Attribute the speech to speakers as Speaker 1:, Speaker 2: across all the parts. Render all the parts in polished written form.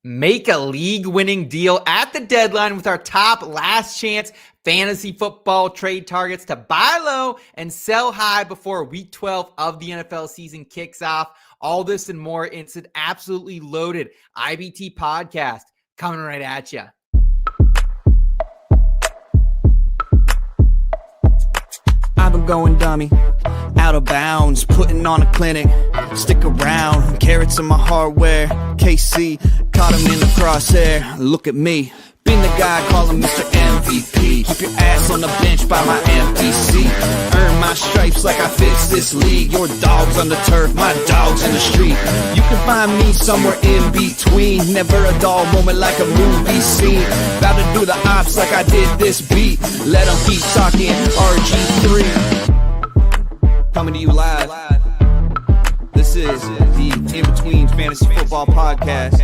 Speaker 1: Make a league-winning deal at the deadline with our top last chance fantasy football trade targets to buy low and sell high before week 12 of the NFL season kicks off. All this and more. It's an absolutely loaded IBT podcast coming right at you.
Speaker 2: I've been going dummy, out of bounds, putting on a clinic. Stick around, carrots in my hardware. KC, caught him in the crosshair. Look at me, been the guy calling Mr. MVP. Keep your ass on the bench by my empty seat. Earn my stripes like I fixed this league. Your dog's on the turf, my dog's in the street. You can find me somewhere in between. Never a dull moment like a movie scene. About to do the ops like I did this beat. Let them keep talking RG3. Coming to you live. This is the In Between Fantasy Football Podcast.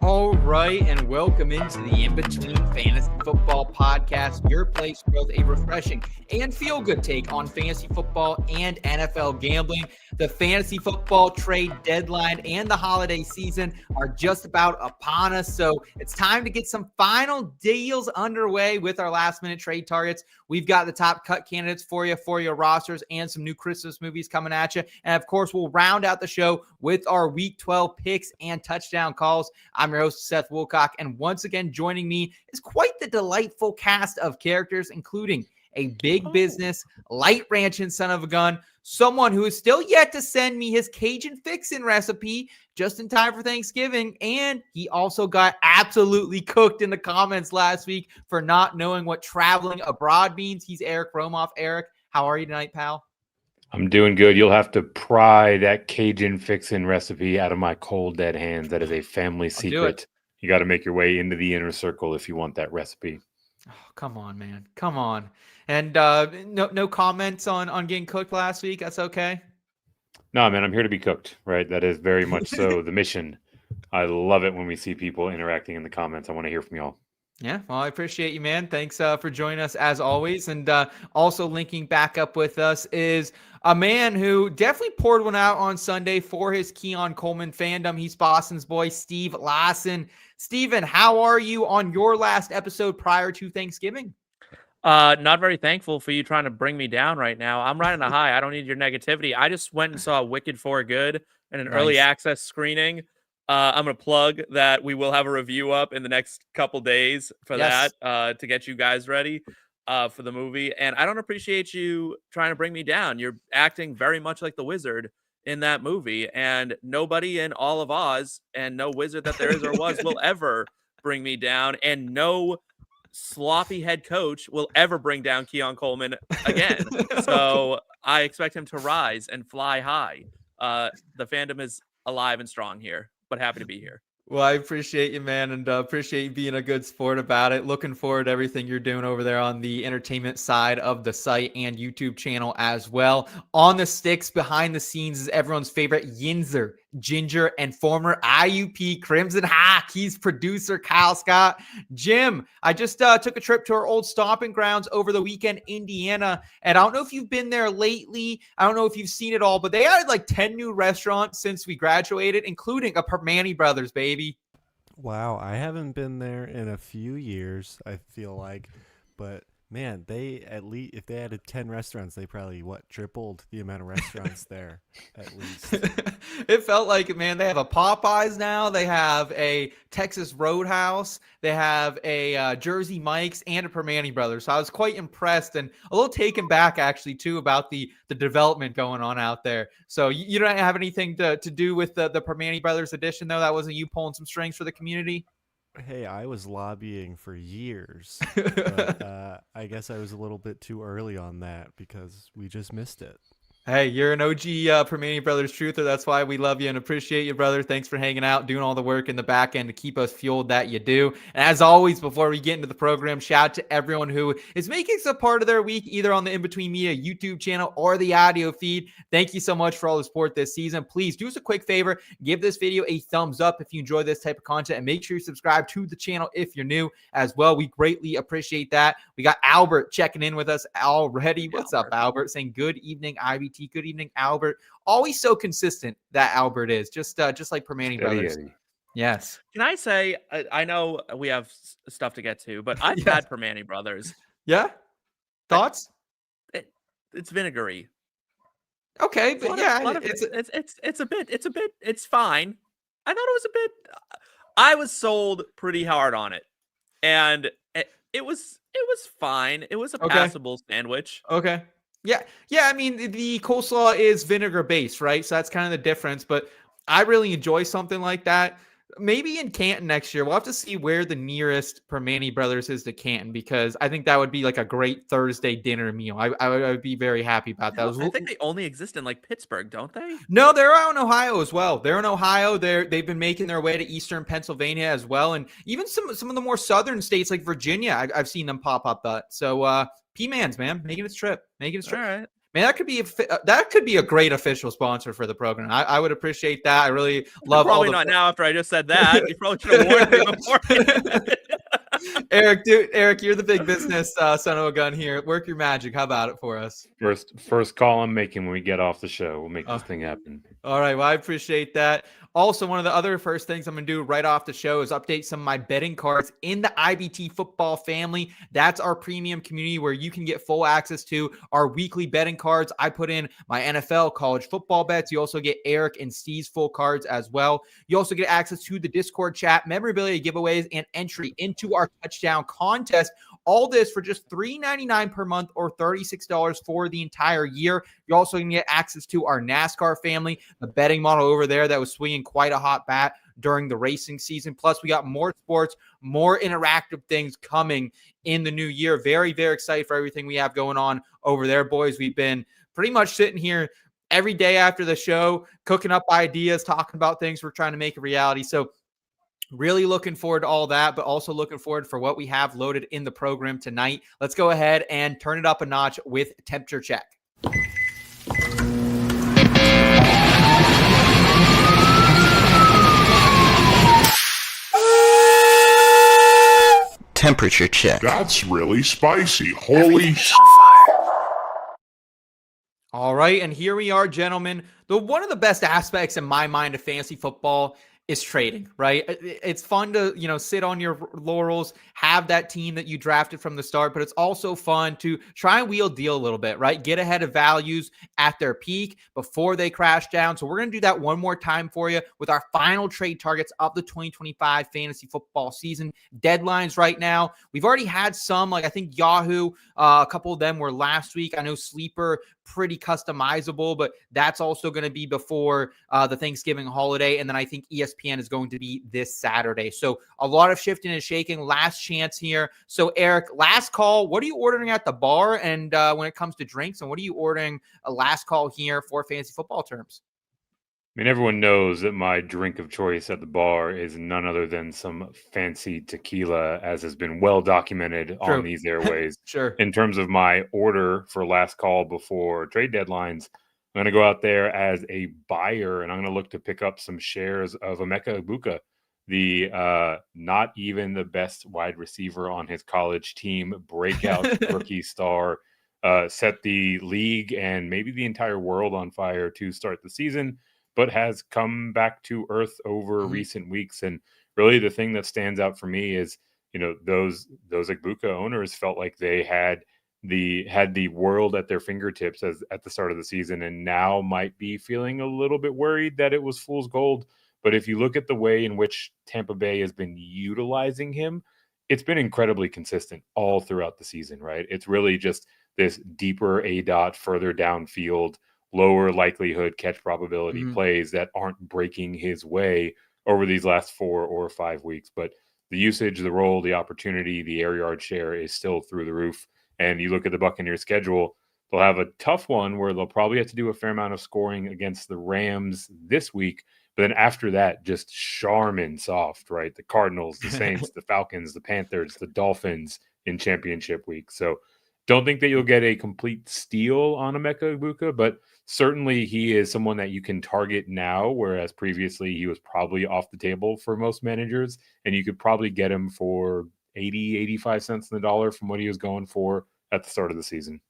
Speaker 1: All right, and welcome into the In Between Fantasy Football Podcast, your place for both a refreshing and feel-good take on fantasy football and NFL gambling. The fantasy football trade deadline and the holiday season are just about upon us, so it's time to get some final deals underway with our last-minute trade targets. We've got the top cut candidates for your rosters, and some new Christmas movies coming at you. And, of course, we'll round out the show with our Week 12 picks and touchdown calls. I'm your host, Seth Wilcock, and once again joining me is quite the delightful cast of characters, including a big business, light ranching son of a gun, someone who is still yet to send me his Cajun fixin' recipe just in time for Thanksgiving, and he also got absolutely cooked in the comments last week for not knowing what traveling abroad means. He's Eric Romoff. Eric, how are you tonight, pal?
Speaker 3: I'm doing good. You'll have to pry that Cajun fixin' recipe out of my cold, dead hands. That is a family secret. You got to make your way into the inner circle if you want that recipe.
Speaker 1: Oh, come on, man. Come on. And no comments on getting cooked last week? That's okay?
Speaker 3: No, man, I'm here to be cooked, right? That is very much so the mission. I love it when we see people interacting in the comments. I want to hear from y'all.
Speaker 1: Yeah, well, I appreciate you, man. Thanks for joining us as always. And also linking back up with us is a man who definitely poured one out on Sunday for his Keon Coleman fandom. He's Boston's boy, Steve Lawson. Steven, how are you on your last episode prior to Thanksgiving?
Speaker 4: Not very thankful for you trying to bring me down right now. I'm riding a high. I don't need your negativity. I just went and saw Wicked for Good in an early access screening. I'm going to plug that we will have a review up in the next couple days for that to get you guys ready for the movie. And I don't appreciate you trying to bring me down. You're acting very much like the wizard in that movie, and nobody in all of Oz and no wizard that there is or was will ever bring me down, and no sloppy head coach will ever bring down Keon Coleman again. So I expect him to rise and fly high. The fandom is alive and strong here, but happy to be here.
Speaker 1: Well, I appreciate you, man, and appreciate you being a good sport about it. Looking forward to everything you're doing over there on the entertainment side of the site and YouTube channel as well. On the sticks, behind the scenes, is everyone's favorite Yinzer, Ginger, and former IUP Crimson Hawk. He's producer Kyle Scott. Jim, I just took a trip to our old stomping grounds over the weekend, Indiana, and I don't know if you've been there lately. I don't know if you've seen it all, but they added like 10 new restaurants since we graduated, including a Permane Brothers, baby.
Speaker 5: Wow, I haven't been there in a few years, I feel like, but man, they at least, if they added 10 restaurants, they probably, tripled the amount of restaurants there, at least.
Speaker 1: It felt like it, man. They have a Popeyes now. They have a Texas Roadhouse. They have a Jersey Mike's and a Permane Brothers. So I was quite impressed and a little taken back, actually, too, about the development going on out there. So you don't have anything to do with the Permane Brothers edition, though? That wasn't you pulling some strings for the community?
Speaker 5: Hey, I was lobbying for years, but I guess I was a little bit too early on that because we just missed it.
Speaker 1: Hey, you're an OG Permane Brothers truther. That's why we love you and appreciate you, brother. Thanks for hanging out, doing all the work in the back end to keep us fueled that you do. And as always, before we get into the program, shout out to everyone who is making us a part of their week, either on the In Between Media YouTube channel or the audio feed. Thank you so much for all the support this season. Please do us a quick favor. Give this video a thumbs up if you enjoy this type of content, and make sure you subscribe to the channel if you're new as well. We greatly appreciate that. We got Albert checking in with us already. What's up, Albert? Saying good evening, IBT IBT. Good evening, Albert. Always so consistent, that Albert is. Just like Permane brothers.
Speaker 3: Eddie.
Speaker 1: Yes.
Speaker 4: Can I say, I know we have stuff to get to, but I've
Speaker 1: Yes.
Speaker 4: had Permane brothers.
Speaker 1: Yeah? Thoughts?
Speaker 4: It's vinegary.
Speaker 1: Okay, but
Speaker 4: it's fine. I thought it was a bit. I was sold pretty hard on it, and it was fine. It was a passable sandwich.
Speaker 1: Okay. Yeah. I mean, the coleslaw is vinegar based, right? So that's kind of the difference. But I really enjoy something like that. Maybe in Canton next year. We'll have to see where the nearest Permane brothers is to Canton, because I think that would be like a great Thursday dinner meal. I would be very happy about that.
Speaker 4: I think they only exist in like Pittsburgh, don't they?
Speaker 1: No, they're out in Ohio as well. They're in Ohio. They've been making their way to Eastern Pennsylvania as well, and even some of the more southern states like Virginia. I've seen them pop up. So P-Man's, man, making its trip.
Speaker 4: All right.
Speaker 1: Man, that could be a great official sponsor for the program. I would appreciate that. I really love all the.
Speaker 4: Probably not now after I just said that. You probably should have warned me before.
Speaker 1: Eric, you're the big business son of a gun here. Work your magic. How about it for us?
Speaker 3: First call I'm making when we get off the show. We'll make this thing happen.
Speaker 1: All right. Well, I appreciate that. Also, one of the other first things I'm going to do right off the show is update some of my betting cards in the IBT football family. That's our premium community where you can get full access to our weekly betting cards. I put in my NFL, college football bets. You also get Eric and Steve's full cards as well. You also get access to the Discord chat, memorabilia giveaways, and entry into our touchdown contest. All this for just $3.99 per month or $36 for the entire year. You're also going to get access to our NASCAR family, the betting model over there that was swinging quite a hot bat during the racing season. Plus, we got more sports, more interactive things coming in the new year. Very, very excited for everything we have going on over there, boys. We've been pretty much sitting here every day after the show, cooking up ideas, talking about things we're trying to make a reality. So really looking forward to all that, but also looking forward for what we have loaded in the program tonight. Let's go ahead and turn it up a notch with Temperature Check.
Speaker 6: Temperature check.
Speaker 7: That's really spicy. Holy shit.
Speaker 1: All right, and here we are, gentlemen. One of the best aspects in my mind of fantasy football is trading, right? It's fun to, sit on your laurels, have that team that you drafted from the start, but it's also fun to try and wheel deal a little bit, right? Get ahead of values at their peak before they crash down. So we're going to do that one more time for you with our final trade targets of the 2025 fantasy football season. Deadlines right now. We've already had some, like I think Yahoo, a couple of them were last week. I know Sleeper, pretty customizable, but that's also going to be before the Thanksgiving holiday. And then I think ESPN is going to be this Saturday. So a lot of shifting and shaking. Last chance here. So Eric, last call. What are you ordering at the bar? And when it comes to drinks, and what are you ordering a last call here for fantasy football terms?
Speaker 3: I mean, everyone knows that my drink of choice at the bar is none other than some fancy tequila, as has been well documented on these airways.
Speaker 1: Sure.
Speaker 3: In terms of my order for last call before trade deadlines, I'm going to go out there as a buyer, and I'm going to look to pick up some shares of Emeka Egbuka, the not even the best wide receiver on his college team, breakout rookie star, set the league and maybe the entire world on fire to start the season, but has come back to earth over recent weeks. And really the thing that stands out for me is, those Egbuka owners felt like they had the world at their fingertips at the start of the season, and now might be feeling a little bit worried that it was fool's gold. But if you look at the way in which Tampa Bay has been utilizing him, it's been incredibly consistent all throughout the season, right? It's really just this deeper ADOT, further downfield, lower likelihood catch probability plays that aren't breaking his way over these last 4 or 5 weeks. But the usage, the role, the opportunity, the air yard share is still through the roof. And you look at the Buccaneers schedule, they'll have a tough one where they'll probably have to do a fair amount of scoring against the Rams this week. But then after that, just Charmin soft, right? The Cardinals, the Saints, the Falcons, the Panthers, the Dolphins in championship week. So don't think that you'll get a complete steal on Emeka Egbuka, but certainly he is someone that you can target now, whereas previously he was probably off the table for most managers, and you could probably get him for 80, 85 cents on the dollar from what he was going for at the start of the season.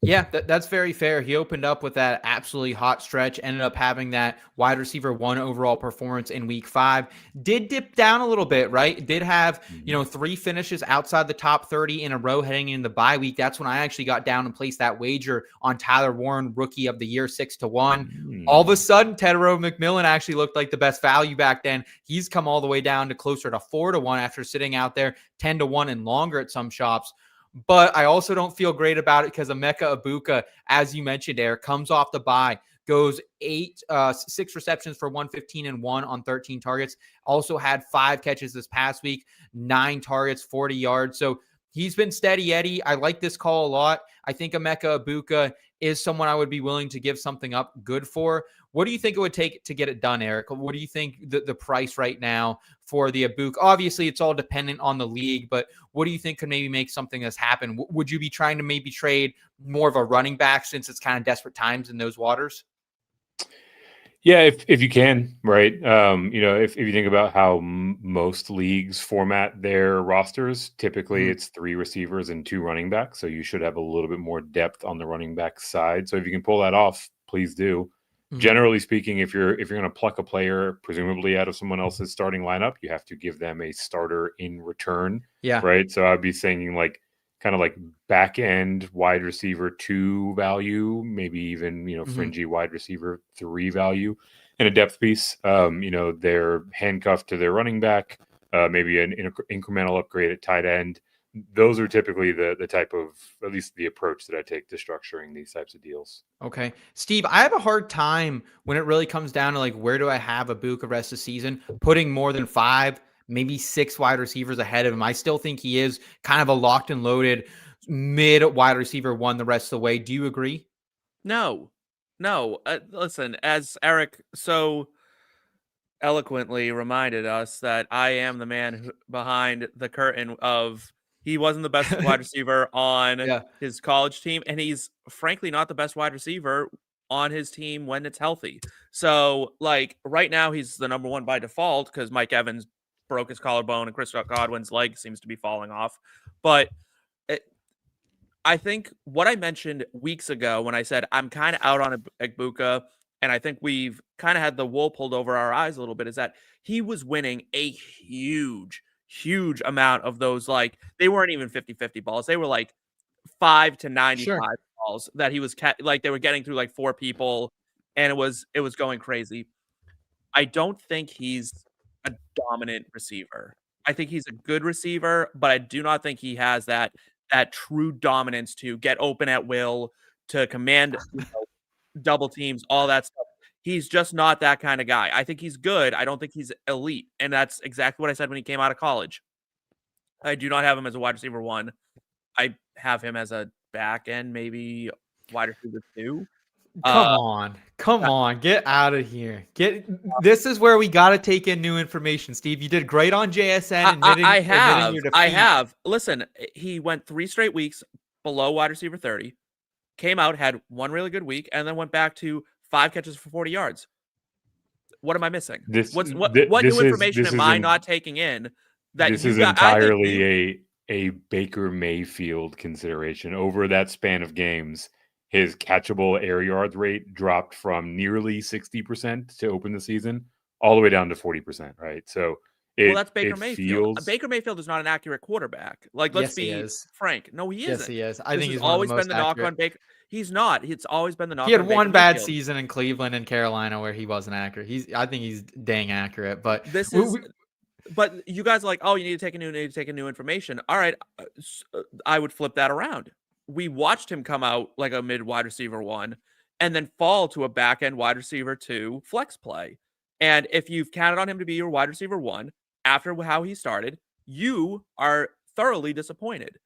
Speaker 1: Yeah, that's very fair. He opened up with that absolutely hot stretch, ended up having that wide receiver 1 overall performance in week 5. Did dip down a little bit, right? Did have, 3 finishes outside the top 30 in a row heading into the bye week. That's when I actually got down and placed that wager on Tyler Warren, rookie of the year, 6-1. All of a sudden, Tyrone McMillan actually looked like the best value back then. He's come all the way down to closer to 4-1 after sitting out there 10-1 and longer at some shops. But I also don't feel great about it because Emeka Egbuka, as you mentioned, Eric, comes off the bye, goes 6 receptions for 115 and 1 on 13 targets. Also had 5 catches this past week, 9 targets, 40 yards. So he's been steady Eddie. I like this call a lot. I think Emeka Egbuka is someone I would be willing to give something up good for. What do you think it would take to get it done, Eric? What do you think the price right now for the Egbuka? Obviously, it's all dependent on the league, but what do you think could maybe make something that's happen? Would you be trying to maybe trade more of a running back since it's kind of desperate times in those waters?
Speaker 3: Yeah, if you can, right? If you think about how most leagues format their rosters, typically it's 3 receivers and 2 running backs. So you should have a little bit more depth on the running back side. So if you can pull that off, please do. Generally speaking, if you're going to pluck a player, presumably out of someone else's starting lineup, you have to give them a starter in return.
Speaker 1: Yeah.
Speaker 3: Right. So I'd be saying kind of like back end wide receiver 2 value, maybe even, fringy wide receiver 3 value and a depth piece. They're handcuffed to their running back, maybe an incremental upgrade at tight end. Those are typically the type of, at least the approach that I take to structuring these types of deals.
Speaker 1: Okay. Steve, I have a hard time when it really comes down to like, where do I have Egbuka rest of the season, putting more than 5, maybe 6 wide receivers ahead of him. I still think he is kind of a locked and loaded mid wide receiver 1 the rest of the way. Do you agree?
Speaker 4: No. Listen, as Eric so eloquently reminded us that I am the man behind the curtain of he wasn't the best wide receiver on his college team, and he's frankly not the best wide receiver on his team when it's healthy. So, like, right now he's the number 1 by default because Mike Evans broke his collarbone and Chris Godwin's leg seems to be falling off. But I think what I mentioned weeks ago when I said I'm kind of out on Egbuka, and I think we've kind of had the wool pulled over our eyes a little bit, is that he was winning a huge amount of those. Like, they weren't even 50-50 balls. They were like 5 to 95 balls that he was they were getting through like 4 people, and it was going crazy. I don't think he's a dominant receiver. I think he's a good receiver, but I do not think he has that true dominance to get open at will, to command double teams, all that stuff. He's just not that kind of guy. I think he's good. I don't think he's elite. And that's exactly what I said when he came out of college. I do not have him as a wide receiver 1. I have him as a back end, maybe wide receiver 2.
Speaker 1: Come on, get out of here. This is where we got to take in new information, Steve. You did great on JSN.
Speaker 4: I have. Listen, he went 3 straight weeks below wide receiver 30, came out, had 1 really good week, and then went back to 5 catches for 40 yards. What am I missing? What new information am I not taking in?
Speaker 3: This is entirely a Baker Mayfield consideration. Over that span of games, his catchable air yards rate dropped from nearly 60% to open the season all the way down to 40%, right? So
Speaker 4: that's Baker Mayfield. Baker Mayfield is not an accurate quarterback. Like, let's be frank. No, he isn't.
Speaker 1: Yes, he is. I think he's
Speaker 4: always been the knock on Baker. He's not. It's always been the knock on Baker.
Speaker 1: He had 1 bad season in Cleveland and Carolina where he wasn't accurate. I think he's dang accurate, but
Speaker 4: but you guys are like, oh, you need to take a new information. All right, I would flip that around. We watched him come out like a mid wide receiver 1 and then fall to a back end wide receiver 2 flex play. And if you've counted on him to be your wide receiver 1 after how he started, you are thoroughly disappointed.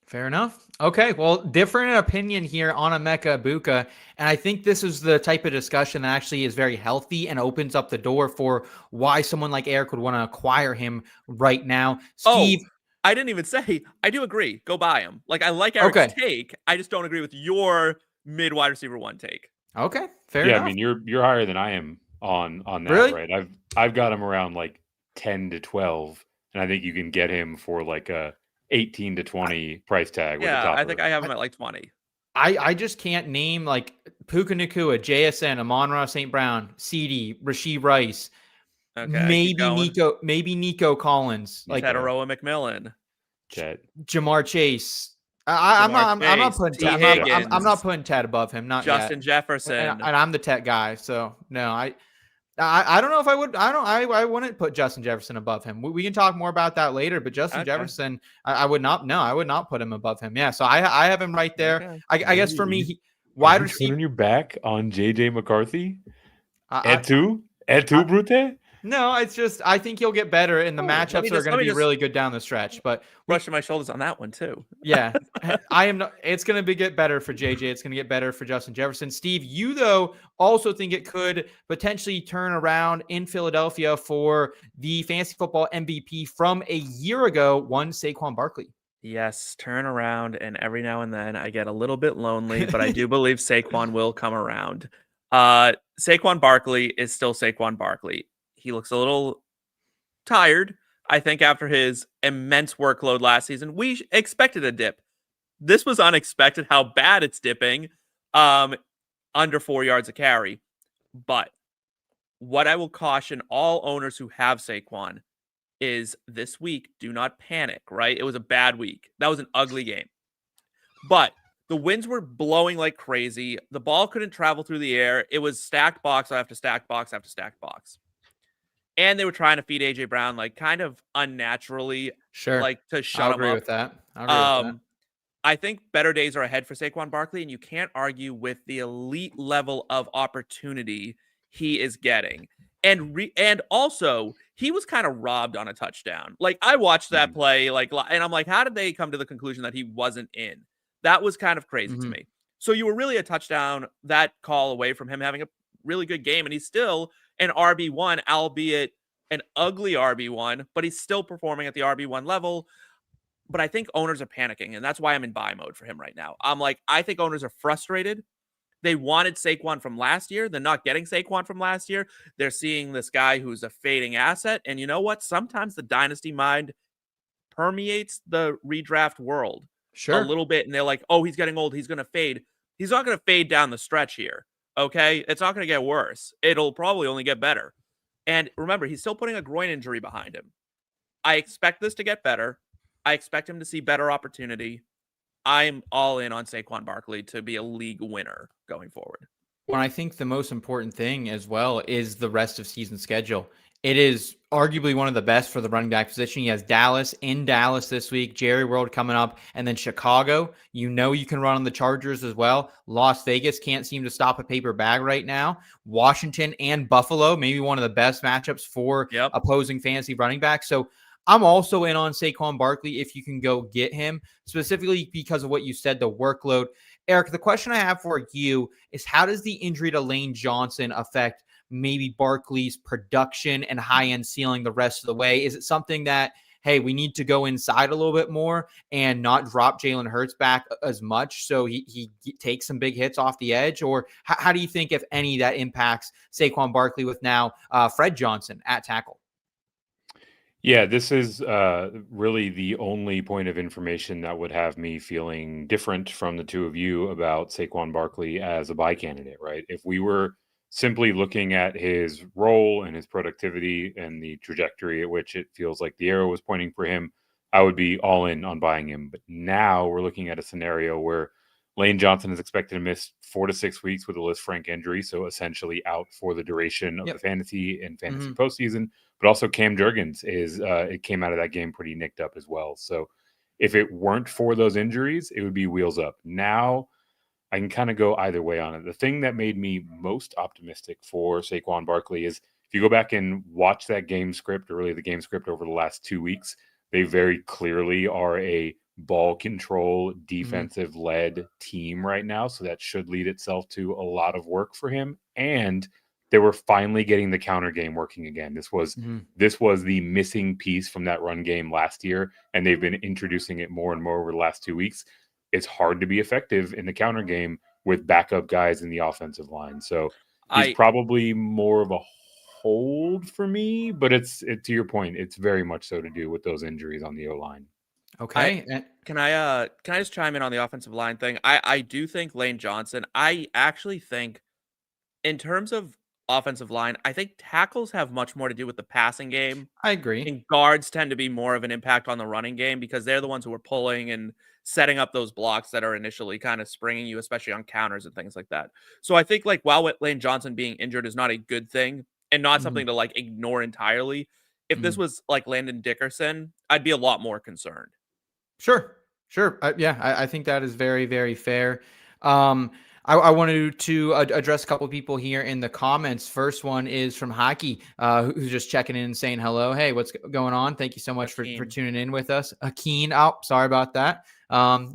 Speaker 1: Fair enough. Okay, well, different opinion here on Emeka Egbuka, and I think this is the type of discussion that actually is very healthy and opens up the door for why someone like Eric would want to acquire him right now. Steve,
Speaker 4: I didn't even say, I do agree. Go buy him. Like, I like Eric's take. I just don't agree with your mid wide receiver 1 take.
Speaker 1: Okay, fair enough.
Speaker 3: Yeah, I mean, you're higher than I am on that,
Speaker 1: really?
Speaker 3: Right? I've got him around like 10 to 12, and I think you can get him for like a 18 to 20 price tag with the
Speaker 4: Yeah,
Speaker 3: top
Speaker 4: I
Speaker 3: of
Speaker 4: think
Speaker 3: it.
Speaker 4: I have him at like 20.
Speaker 1: I just can't name like Puka Nacua, JSN, Amon-Ra St. Brown, CD, Rasheed Rice,
Speaker 4: Okay, keep going.
Speaker 1: maybe Nico Collins, like
Speaker 4: Tataroa McMillan,
Speaker 3: Chet.
Speaker 1: Jamar Chase. I'm not putting
Speaker 4: T.
Speaker 1: Ted. I'm not putting Ted above him. Not
Speaker 4: Justin
Speaker 1: yet.
Speaker 4: Jefferson.
Speaker 1: And I'm the Ted guy, so no. I don't know if I would. I wouldn't put Justin Jefferson above him. We can talk more about that later. But Justin Jefferson, I would not. No, I would not put him above him. Yeah. So I have him right there.
Speaker 4: Okay.
Speaker 1: I guess for me, wide receiver.
Speaker 3: Turning your back on JJ McCarthy.
Speaker 1: Et
Speaker 3: tu, Brute.
Speaker 1: No, it's just I think he'll get better, and the matchups are going to be really good down the stretch. But
Speaker 4: brushing my shoulders on that one too.
Speaker 1: Yeah, I am. It's going to get better for JJ. It's going to get better for Justin Jefferson. Steve, you though also think it could potentially turn around in Philadelphia for the fantasy football MVP from a year ago, one Saquon Barkley.
Speaker 4: Yes, turn around, and every now and then I get a little bit lonely, but I do believe Saquon will come around. Saquon Barkley is still Saquon Barkley. He looks a little tired. I think after his immense workload last season, we expected a dip. This was unexpected how bad it's dipping, under 4 yards a carry. But what I will caution all owners who have Saquon is this week, do not panic, right? It was a bad week. That was an ugly game. But the winds were blowing like crazy. The ball couldn't travel through the air. It was stacked box after stacked box after stacked box. And they were trying to feed AJ Brown like kind of unnaturally, like to shut him up.
Speaker 1: I'll agree with that.
Speaker 4: I think better days are ahead for Saquon Barkley, and you can't argue with the elite level of opportunity he is getting. And also, he was kind of robbed on a touchdown. Like I watched that play, and I'm like, how did they come to the conclusion that he wasn't in? That was kind of crazy to me. So you were really a touchdown, that call away from him having a really good game, and he's still an RB1, albeit an ugly RB1, but he's still performing at the RB1 level. But I think owners are panicking, and that's why I'm in buy mode for him right now. I'm like, I think owners are frustrated. They wanted Saquon from last year. They're not getting Saquon from last year. They're seeing this guy who's a fading asset. And you know what? Sometimes the dynasty mind permeates the redraft world a little bit, and they're like, oh, he's getting old. He's going to fade. He's not going to fade down the stretch here. Okay, it's not going to get worse. It'll probably only get better. And remember, he's still putting a groin injury behind him. I expect this to get better. I expect him to see better opportunity. I'm all in on Saquon Barkley to be a league winner going forward.
Speaker 1: Well, I think the most important thing as well is the rest of season schedule. It is arguably one of the best for the running back position. He has Dallas this week, Jerry World coming up, and then Chicago. You know you can run on the Chargers as well. Las Vegas can't seem to stop a paper bag right now. Washington and Buffalo, maybe one of the best matchups for opposing fantasy running backs. So I'm also in on Saquon Barkley if you can go get him, specifically because of what you said, the workload. Eric, the question I have for you is how does the injury to Lane Johnson affect maybe Barkley's production and high-end ceiling the rest of the way? Is it something that, hey, we need to go inside a little bit more and not drop Jalen Hurts back as much so he takes some big hits off the edge? Or how do you think, if any, that impacts Saquon Barkley with now Fred Johnson at tackle?
Speaker 3: Yeah, this is really the only point of information that would have me feeling different from the two of you about Saquon Barkley as a buy candidate, right? If we were simply looking at his role and his productivity and the trajectory at which it feels like the arrow was pointing for him, I would be all in on buying him. But now we're looking at a scenario where Lane Johnson is expected to miss 4 to 6 weeks with a Lisfranc injury, so essentially out for the duration of the fantasy and fantasy postseason. But also Cam Jurgens it came out of that game pretty nicked up as well. So if it weren't for those injuries, it would be wheels up. Now I can kind of go either way on it. The thing that made me most optimistic for Saquon Barkley is if you go back and watch that game script, or really the game script over the last 2 weeks, they very clearly are a ball control, defensive-led team right now. So that should lead itself to a lot of work for him. And they were finally getting the counter game working again. This was the missing piece from that run game last year, and they've been introducing it more and more over the last 2 weeks. It's hard to be effective in the counter game with backup guys in the offensive line. So he's probably more of a hold for me, but it's to your point, it's very much so to do with those injuries on the O-line.
Speaker 1: Okay.
Speaker 4: Can I just chime in on the offensive line thing? I do think Lane Johnson. I actually think in terms of offensive line, I think tackles have much more to do with the passing game.
Speaker 1: I agree.
Speaker 4: And guards tend to be more of an impact on the running game because they're the ones who are pulling and setting up those blocks that are initially kind of springing you, especially on counters and things like that. So I think like while Lane Johnson being injured is not a good thing and not
Speaker 1: Mhm.
Speaker 4: something to like ignore entirely, if this was like Landon Dickerson, I'd be a lot more concerned.
Speaker 1: Sure. Yeah, I think that is very, very fair. I wanted to address a couple of people here in the comments. First one is from Hockey, who's just checking in and saying hello. Hey, what's going on? Thank you so much for tuning in with us. Akeen, sorry about that.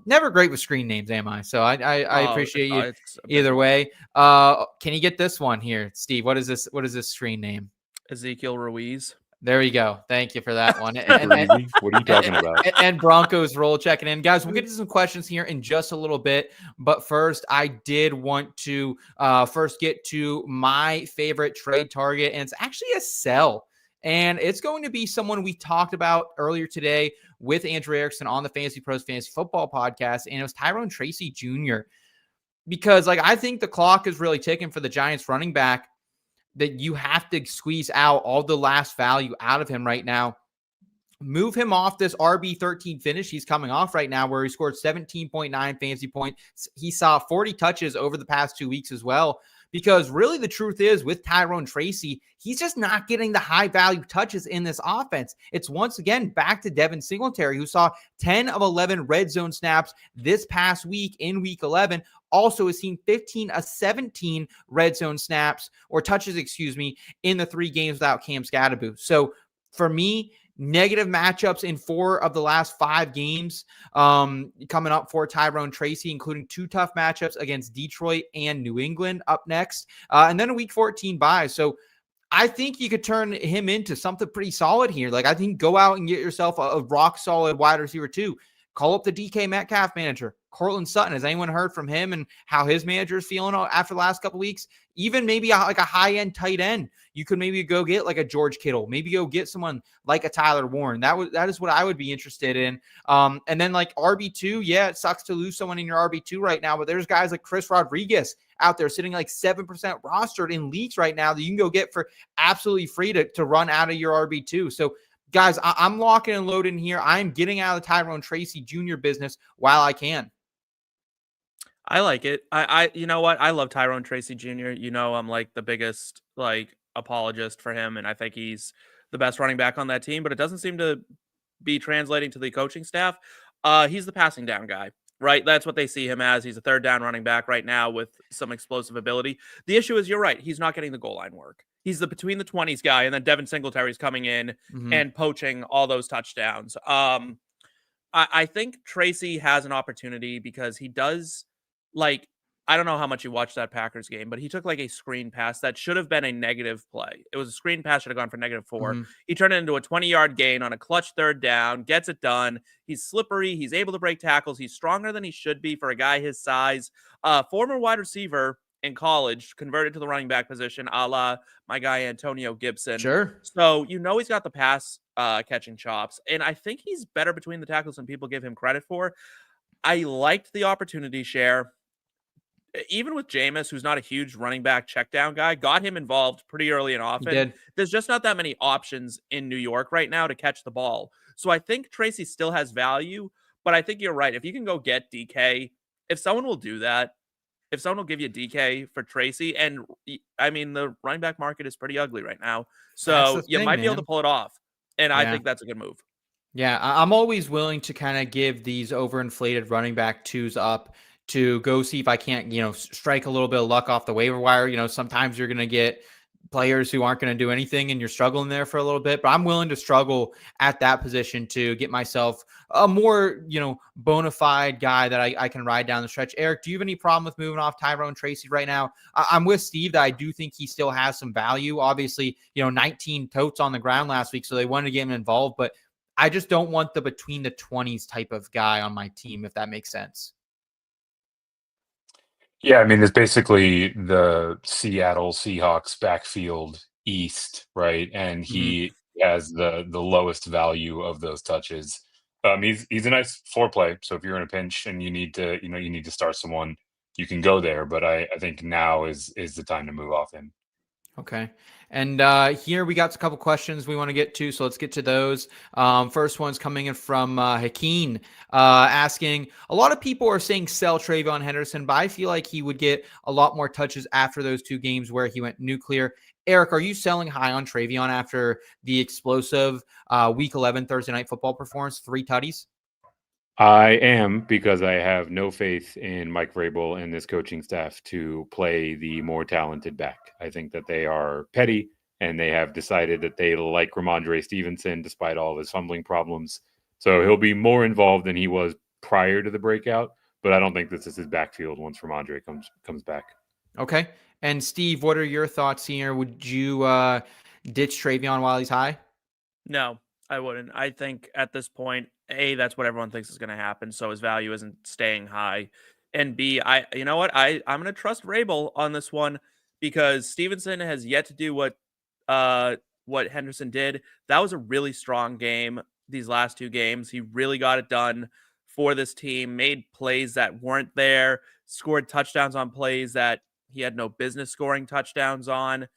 Speaker 1: Never great with screen names, am I? So I appreciate you either way. Can you get this one here, Steve? What is this? What is this screen name?
Speaker 4: Ezekiel Ruiz.
Speaker 1: There you go. Thank you for that one.
Speaker 3: What are you talking about?
Speaker 1: And Broncos roll checking in. Guys, we'll get to some questions here in just a little bit. But first, I did want to first get to my favorite trade target, and it's actually a sell. And it's going to be someone we talked about earlier today with Andrew Erickson on the Fantasy Pros Fantasy Football Podcast, and it was Tyrone Tracy Jr. Because, like, I think the clock is really ticking for the Giants running back, that you have to squeeze out all the last value out of him right now. Move him off this RB13 finish he's coming off right now, where he scored 17.9 fantasy points. He saw 40 touches over the past 2 weeks as well. Because really the truth is with Tyrone Tracy, he's just not getting the high value touches in this offense. It's once again back to Devin Singletary, who saw 10 of 11 red zone snaps this past week in week 11. Also has seen 15 of 17 red zone snaps or touches, in the 3 games without Cam Scatterboo. So for me, negative matchups in 4 of the last 5 games coming up for Tyrone Tracy, including 2 tough matchups against Detroit and New England up next, and then a week 14 bye. So I think you could turn him into something pretty solid here. Like, I think go out and get yourself a rock solid wide receiver too. Call up the DK Metcalf manager, Cortland Sutton. Has anyone heard from him and how his manager is feeling after the last couple of weeks? Even maybe like a high-end tight end. You could maybe go get like a George Kittle. Maybe go get someone like a Tyler Warren. That is what I would be interested in. And then like RB2, yeah, it sucks to lose someone in your RB2 right now, but there's guys like Chris Rodriguez out there sitting like 7% rostered in leagues right now that you can go get for absolutely free to run out of your RB2. So guys, I'm locking and loading here. I'm getting out of the Tyrone Tracy Jr. business while I can.
Speaker 4: I like it. I you know what? I love Tyrone Tracy Jr. You know, I'm like the biggest like apologist for him, and I think he's the best running back on that team, but it doesn't seem to be translating to the coaching staff. He's the passing down guy, right? That's what they see him as. He's a third down running back right now with some explosive ability. The issue is, you're right, he's not getting the goal line work. He's the between the 20s guy, and then Devin Singletary's coming in and poaching all those touchdowns. I think Tracy has an opportunity because he does, like, I don't know how much you watched that Packers game, but he took like a screen pass that should have been a negative play. It was a screen pass, should have gone for -4. He turned it into a 20-yard gain on a clutch third down, gets it done. He's slippery. He's able to break tackles. He's stronger than he should be for a guy his size. Former wide receiver in college, converted to the running back position, a la my guy Antonio Gibson.
Speaker 1: Sure.
Speaker 4: So you know he's got the pass catching chops, and I think he's better between the tackles than people give him credit for. I liked the opportunity share. Even with Jameis, who's not a huge running back check down guy, got him involved pretty early and often. There's just not that many options in New York right now to catch the ball. So I think Tracy still has value, but I think you're right. If you can go get DK, if someone will do that, if someone will give you DK for Tracy, and I mean, the running back market is pretty ugly right now. So you might be able to pull it off. And I think that's a good move.
Speaker 1: Yeah, I'm always willing to kind of give these overinflated running back 2s up to go see if I can't, strike a little bit of luck off the waiver wire. Sometimes you're going to get players who aren't going to do anything and you're struggling there for a little bit, but I'm willing to struggle at that position to get myself a more, bona fide guy that I can ride down the stretch. Eric, do you have any problem with moving off Tyrone Tracy right now? I'm with Steve that I do think he still has some value. Obviously, 19 totes on the ground last week, so they wanted to get him involved, but I just don't want the between the 20s type of guy on my team, if that makes sense.
Speaker 3: Yeah, I mean, it's basically the Seattle Seahawks backfield east, right? And he has the lowest value of those touches. He's a nice floor play. So if you're in a pinch and you need to start someone, you can go there. But I think now is the time to move off him.
Speaker 1: Okay. And here we got a couple questions we want to get to, so let's get to those. First one's coming in from Hakeem, asking, a lot of people are saying sell Travion Henderson, but I feel like he would get a lot more touches after those 2 games where he went nuclear. Eric, are you selling high on Travion after the explosive Week 11 Thursday Night Football performance, 3 tutties?
Speaker 3: I am, because I have no faith in Mike Vrabel and this coaching staff to play the more talented back. I think that they are petty, and they have decided that they like Ramondre Stevenson despite all of his fumbling problems. So he'll be more involved than he was prior to the breakout, but I don't think this is his backfield once Ramondre comes back.
Speaker 1: Okay. And Steve, what are your thoughts here? Would you ditch Travion while he's high?
Speaker 4: No, I wouldn't. I think at this point, A, that's what everyone thinks is going to happen, so his value isn't staying high. And B, I'm going to trust Vrabel on this one, because Stevenson has yet to do what Henderson did. That was a really strong game these last 2 games. He really got it done for this team, made plays that weren't there, scored touchdowns on plays that he had no business scoring touchdowns on.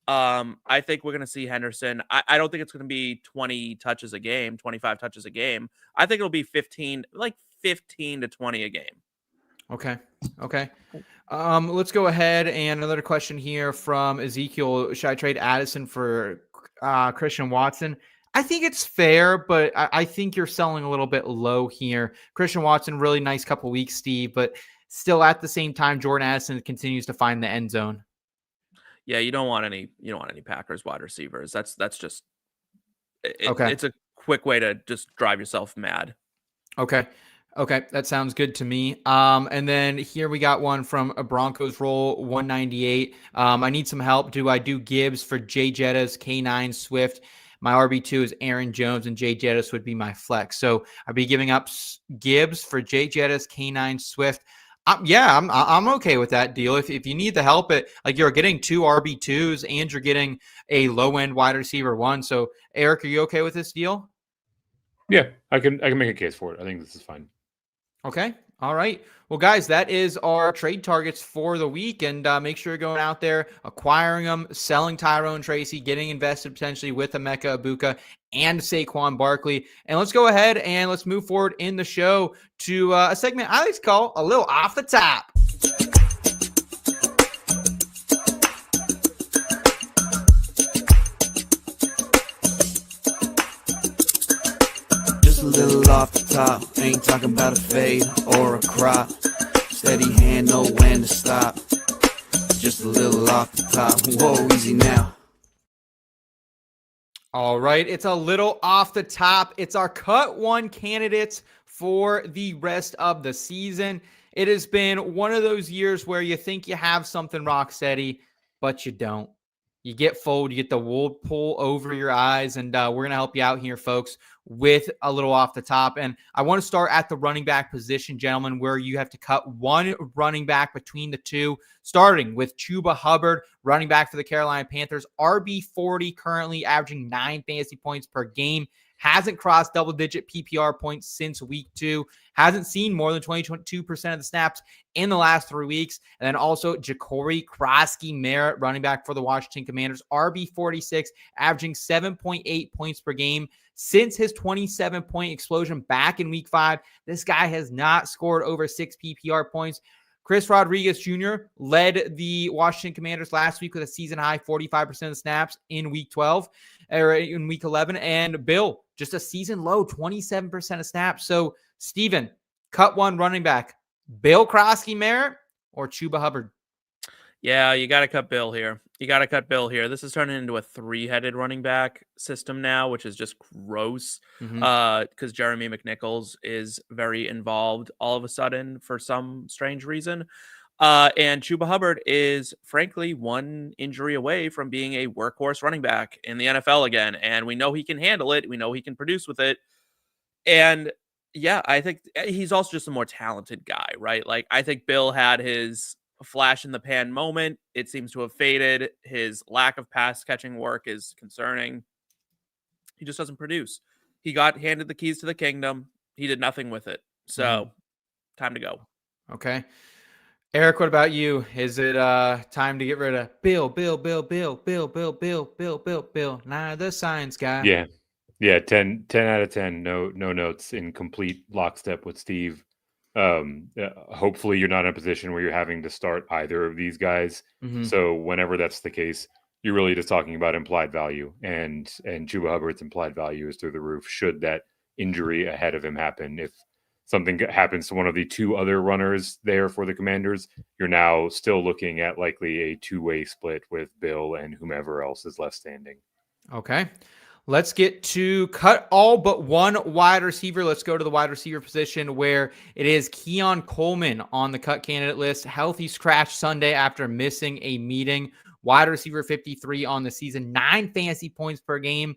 Speaker 4: I think we're going to see Henderson. I don't think it's going to be 20 touches a game, 25 touches a game. I think it'll be 15 to 20 a game.
Speaker 1: Okay. Let's go ahead. And another question here from Ezekiel. Should I trade Addison for Christian Watson? I think it's fair, but I think you're selling a little bit low here. Christian Watson, really nice couple weeks, Steve, but still at the same time, Jordan Addison continues to find the end zone.
Speaker 4: Yeah, you don't want any Packers wide receivers. That's just
Speaker 1: okay.
Speaker 4: It's a quick way to just drive yourself mad.
Speaker 1: Okay, that sounds good to me. And then here we got one from a Broncos roll 198. I need some help. Do I do Gibbs for Jay Jettas, K9 Swift? My RB2 is Aaron Jones, and Jay Jettas would be my flex. So I'd be giving up Gibbs for Jay Jettas, K9 Swift. I'm okay with that deal. If you need the help, you're getting 2 RB2s and you're getting a low end wide receiver 1. So Eric, are you okay with this deal?
Speaker 3: Yeah, I can make a case for it. I think this is fine.
Speaker 1: Okay. All right. Well, guys, that is our trade targets for the week. And make sure you're going out there, acquiring them, selling Tyrone, Tracy, getting invested potentially with Emeka, Egbuka, and Saquon Barkley. And let's go ahead and let's move forward in the show to a segment I like to call a little off the top.
Speaker 2: Just a little off the top, ain't talking about a fade or a crop. Steady hand, know when to stop. Just a little off the top, whoa, easy now.
Speaker 1: All right, it's a little off the top. It's our cut 1 candidates for the rest of the season. It has been one of those years where you think you have something rock steady, but you don't. You get fooled, you get the wool pull over your eyes, and we're going to help you out here, folks, with a little off the top. And I want to start at the running back position, gentlemen, where you have to cut 1 running back between the 2, starting with Chuba Hubbard, running back for the Carolina Panthers, RB40, currently averaging 9 fantasy points per game. Hasn't crossed double-digit PPR points since week 2. Hasn't seen more than 22% of the snaps in the last 3 weeks. And then also Jacory, Croskey-Merritt, running back for the Washington Commanders, RB46, averaging 7.8 points per game. Since his 27-point explosion back in week 5, this guy has not scored over 6 PPR points. Chris Rodriguez Jr. led the Washington Commanders last week with a season-high 45% of snaps in week 12 or in week 11. And Bill, just a season-low 27% of snaps. So, Steven, cut 1 running back. Bill Croskey-Merritt or Chuba Hubbard?
Speaker 4: Yeah, you got to cut Bill here. This is turning into a 3-headed running back system now, which is just gross because Jeremy McNichols is very involved all of a sudden for some strange reason. And Chuba Hubbard is, frankly, 1 injury away from being a workhorse running back in the NFL again. And we know he can handle it. We know he can produce with it. And yeah, I think he's also just a more talented guy, right? I think Bill had his flash in the pan moment. It seems to have faded. His lack of pass catching work is concerning. He just doesn't produce. He got handed the keys to the kingdom. he did nothing with it. So time to go.
Speaker 1: Okay. Eric, what about you? Is it time to get rid of Bill? Nah, the science guy.
Speaker 3: Yeah, 10 out of 10. No notes, in complete lockstep with Steve. Hopefully you're not in a position where you're having to start either of these guys. So whenever that's the case, you're really just talking about implied value, and Chuba Hubbard's implied value is through the roof should that injury ahead of him happen. If something happens to one of the two other runners there for the Commanders, you're now still looking at likely a two-way split with Bill and whomever else is left standing.
Speaker 1: Okay. Let's get to cut all but one wide receiver. Let's go to the wide receiver position where it is Keon Coleman on the cut candidate list. Healthy scratch Sunday after missing a meeting. Wide receiver 53 on the season, 9 fantasy points per game.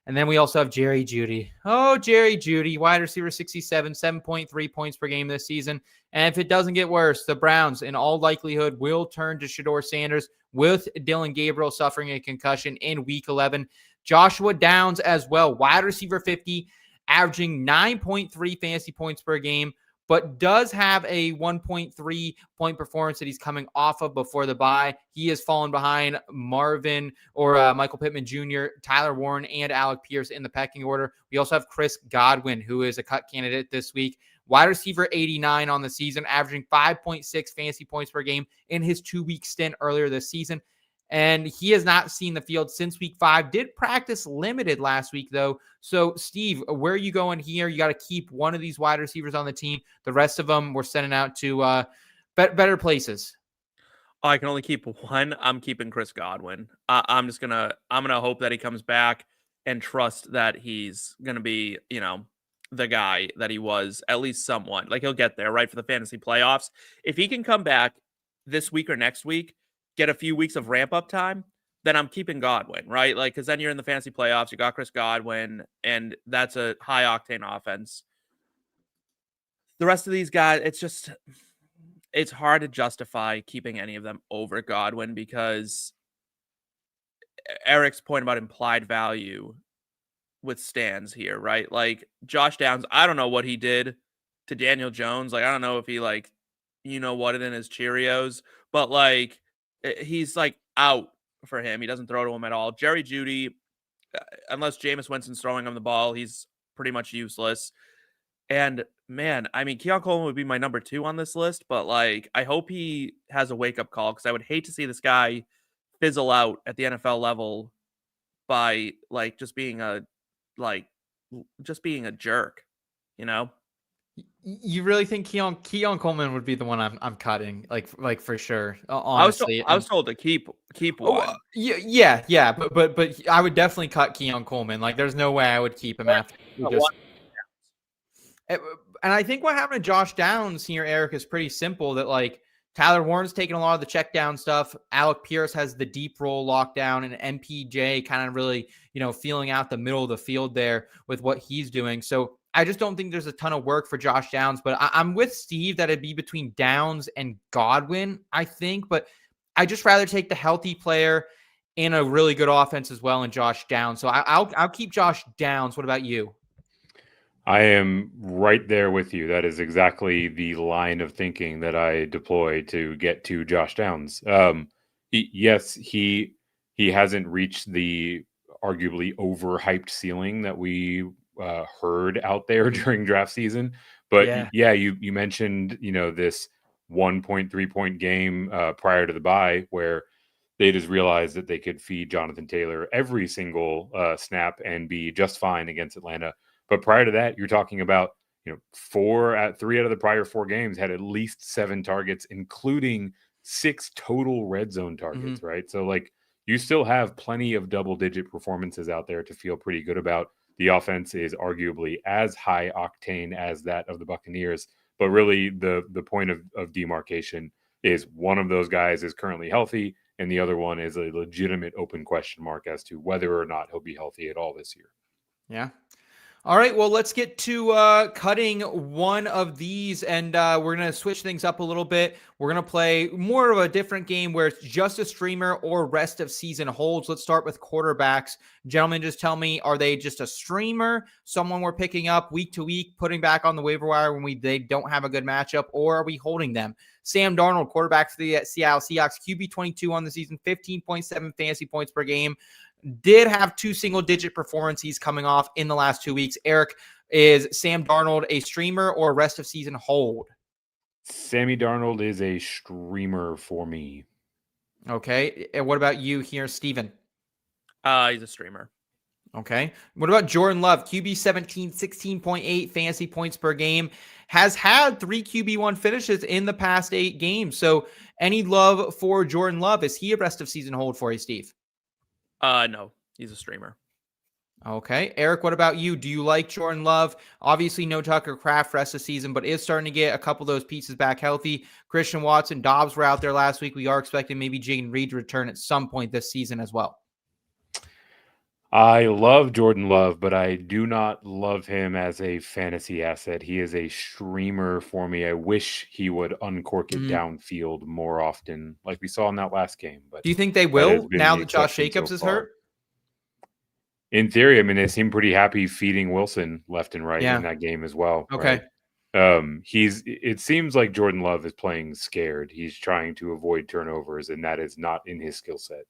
Speaker 1: And then we also have Jerry Jeudy. Oh, Jerry Jeudy, wide receiver 67, 7.3 points per game this season. And if it doesn't get worse, the Browns in all likelihood will turn to Shedeur Sanders with Dylan Gabriel suffering a concussion in week 11. Joshua Downs as well, wide receiver 50, averaging 9.3 fantasy points per game, but does have a 1.3 point performance that he's coming off of before the bye. He has fallen behind Michael Pittman Jr., Tyler Warren, and Alec Pierce in the pecking order. We also have Chris Godwin, who is a cut candidate this week. Wide receiver 89 on the season, averaging 5.6 fantasy points per game in his 2-week stint earlier this season. And he has not seen the field since week 5. Did practice limited last week, though. So, Steve, where are you going here? You got to keep one of these wide receivers on the team. The rest of them we're sending out to better places.
Speaker 4: Oh, I can only keep one. I'm keeping Chris Godwin. I'm gonna hope that he comes back and trust that he's gonna be, the guy that he was, at least somewhat. Like, he'll get there, right, for the fantasy playoffs. If he can come back this week or next week, get a few weeks of ramp-up time, then I'm keeping Godwin, right? Like, because then you're in the fantasy playoffs, you got Chris Godwin, and that's a high-octane offense. The rest of these guys, it's hard to justify keeping any of them over Godwin because Eric's point about implied value withstands here, right? Like, Josh Downs, I don't know what he did to Daniel Jones. Like, I don't know if he, what it in his Cheerios, but, he's out for him. He doesn't throw to him at all. Jerry Jeudy, unless Jameis Winston's throwing him the ball, he's pretty much useless. And man, I mean, Keon Coleman would be my number 2 on this list, but I hope he has a wake up call because I would hate to see this guy fizzle out at the NFL level by just being a jerk,
Speaker 1: You really think Keon Coleman would be the one I'm cutting, like for sure? Honestly,
Speaker 4: I was told to keep one.
Speaker 1: Yeah, but I would definitely cut Keon Coleman. Like, there's no way I would keep him after. And I think what happened to Josh Downs here, Eric, is pretty simple. That Tyler Warren's taking a lot of the check down stuff. Alec Pierce has the deep roll lockdown, and MPJ kind of really feeling out the middle of the field there with what he's doing. So I just don't think there's a ton of work for Josh Downs, but I'm with Steve that it'd be between Downs and Godwin, I think. But I just rather take the healthy player in a really good offense as well, and Josh Downs. So I'll keep Josh Downs. What about you?
Speaker 3: I am right there with you. That is exactly the line of thinking that I deploy to get to Josh Downs. Yes, he hasn't reached the arguably overhyped ceiling that we heard out there during draft season. But you mentioned, this 1.3 point game prior to the bye where they just realized that they could feed Jonathan Taylor every single snap and be just fine against Atlanta. But prior to that, you're talking about, 3 out of the prior 4 games had at least 7 targets, including 6 total red zone targets, right? So you still have plenty of double-digit performances out there to feel pretty good about. The offense is arguably as high octane as that of the Buccaneers, but really the point of demarcation is one of those guys is currently healthy, and the other one is a legitimate open question mark as to whether or not he'll be healthy at all this year.
Speaker 1: Yeah. All right, well, let's get to cutting one of these, and we're going to switch things up a little bit. We're going to play more of a different game where it's just a streamer or rest of season holds. Let's start with quarterbacks. Gentlemen, just tell me, are they just a streamer, someone we're picking up week to week, putting back on the waiver wire when they don't have a good matchup, or are we holding them? Sam Darnold, quarterback for the Seattle Seahawks, QB 22 on the season, 15.7 fantasy points per game. Did have 2 single-digit performances coming off in the last 2 weeks. Eric, is Sam Darnold a streamer or rest of season hold?
Speaker 3: Sammy Darnold is a streamer for me.
Speaker 1: Okay. And what about you here, Steven?
Speaker 4: He's a streamer.
Speaker 1: Okay. What about Jordan Love? QB 17, 16.8 fantasy points per game. Has had 3 QB1 finishes in the past 8 games. So any love for Jordan Love? Is he a rest of season hold for you, Steve?
Speaker 4: No, he's a streamer.
Speaker 1: Okay. Eric, what about you? Do you like Jordan Love? Obviously, no Tucker Kraft rest of the season, but is starting to get a couple of those pieces back healthy. Christian Watson, Dobbs were out there last week. We are expecting maybe Jaden Reed to return at some point this season as well.
Speaker 3: I love Jordan Love, but I do not love him as a fantasy asset. He is a streamer for me. I wish he would uncork it downfield more often, like we saw in that last game. But
Speaker 1: do you think they will now that Josh Jacobs is hurt?
Speaker 3: In theory, I mean, they seem pretty happy feeding Wilson left and right in that game as well.
Speaker 1: Okay.
Speaker 3: Right? It seems like Jordan Love is playing scared. He's trying to avoid turnovers, and that is not in his skill set.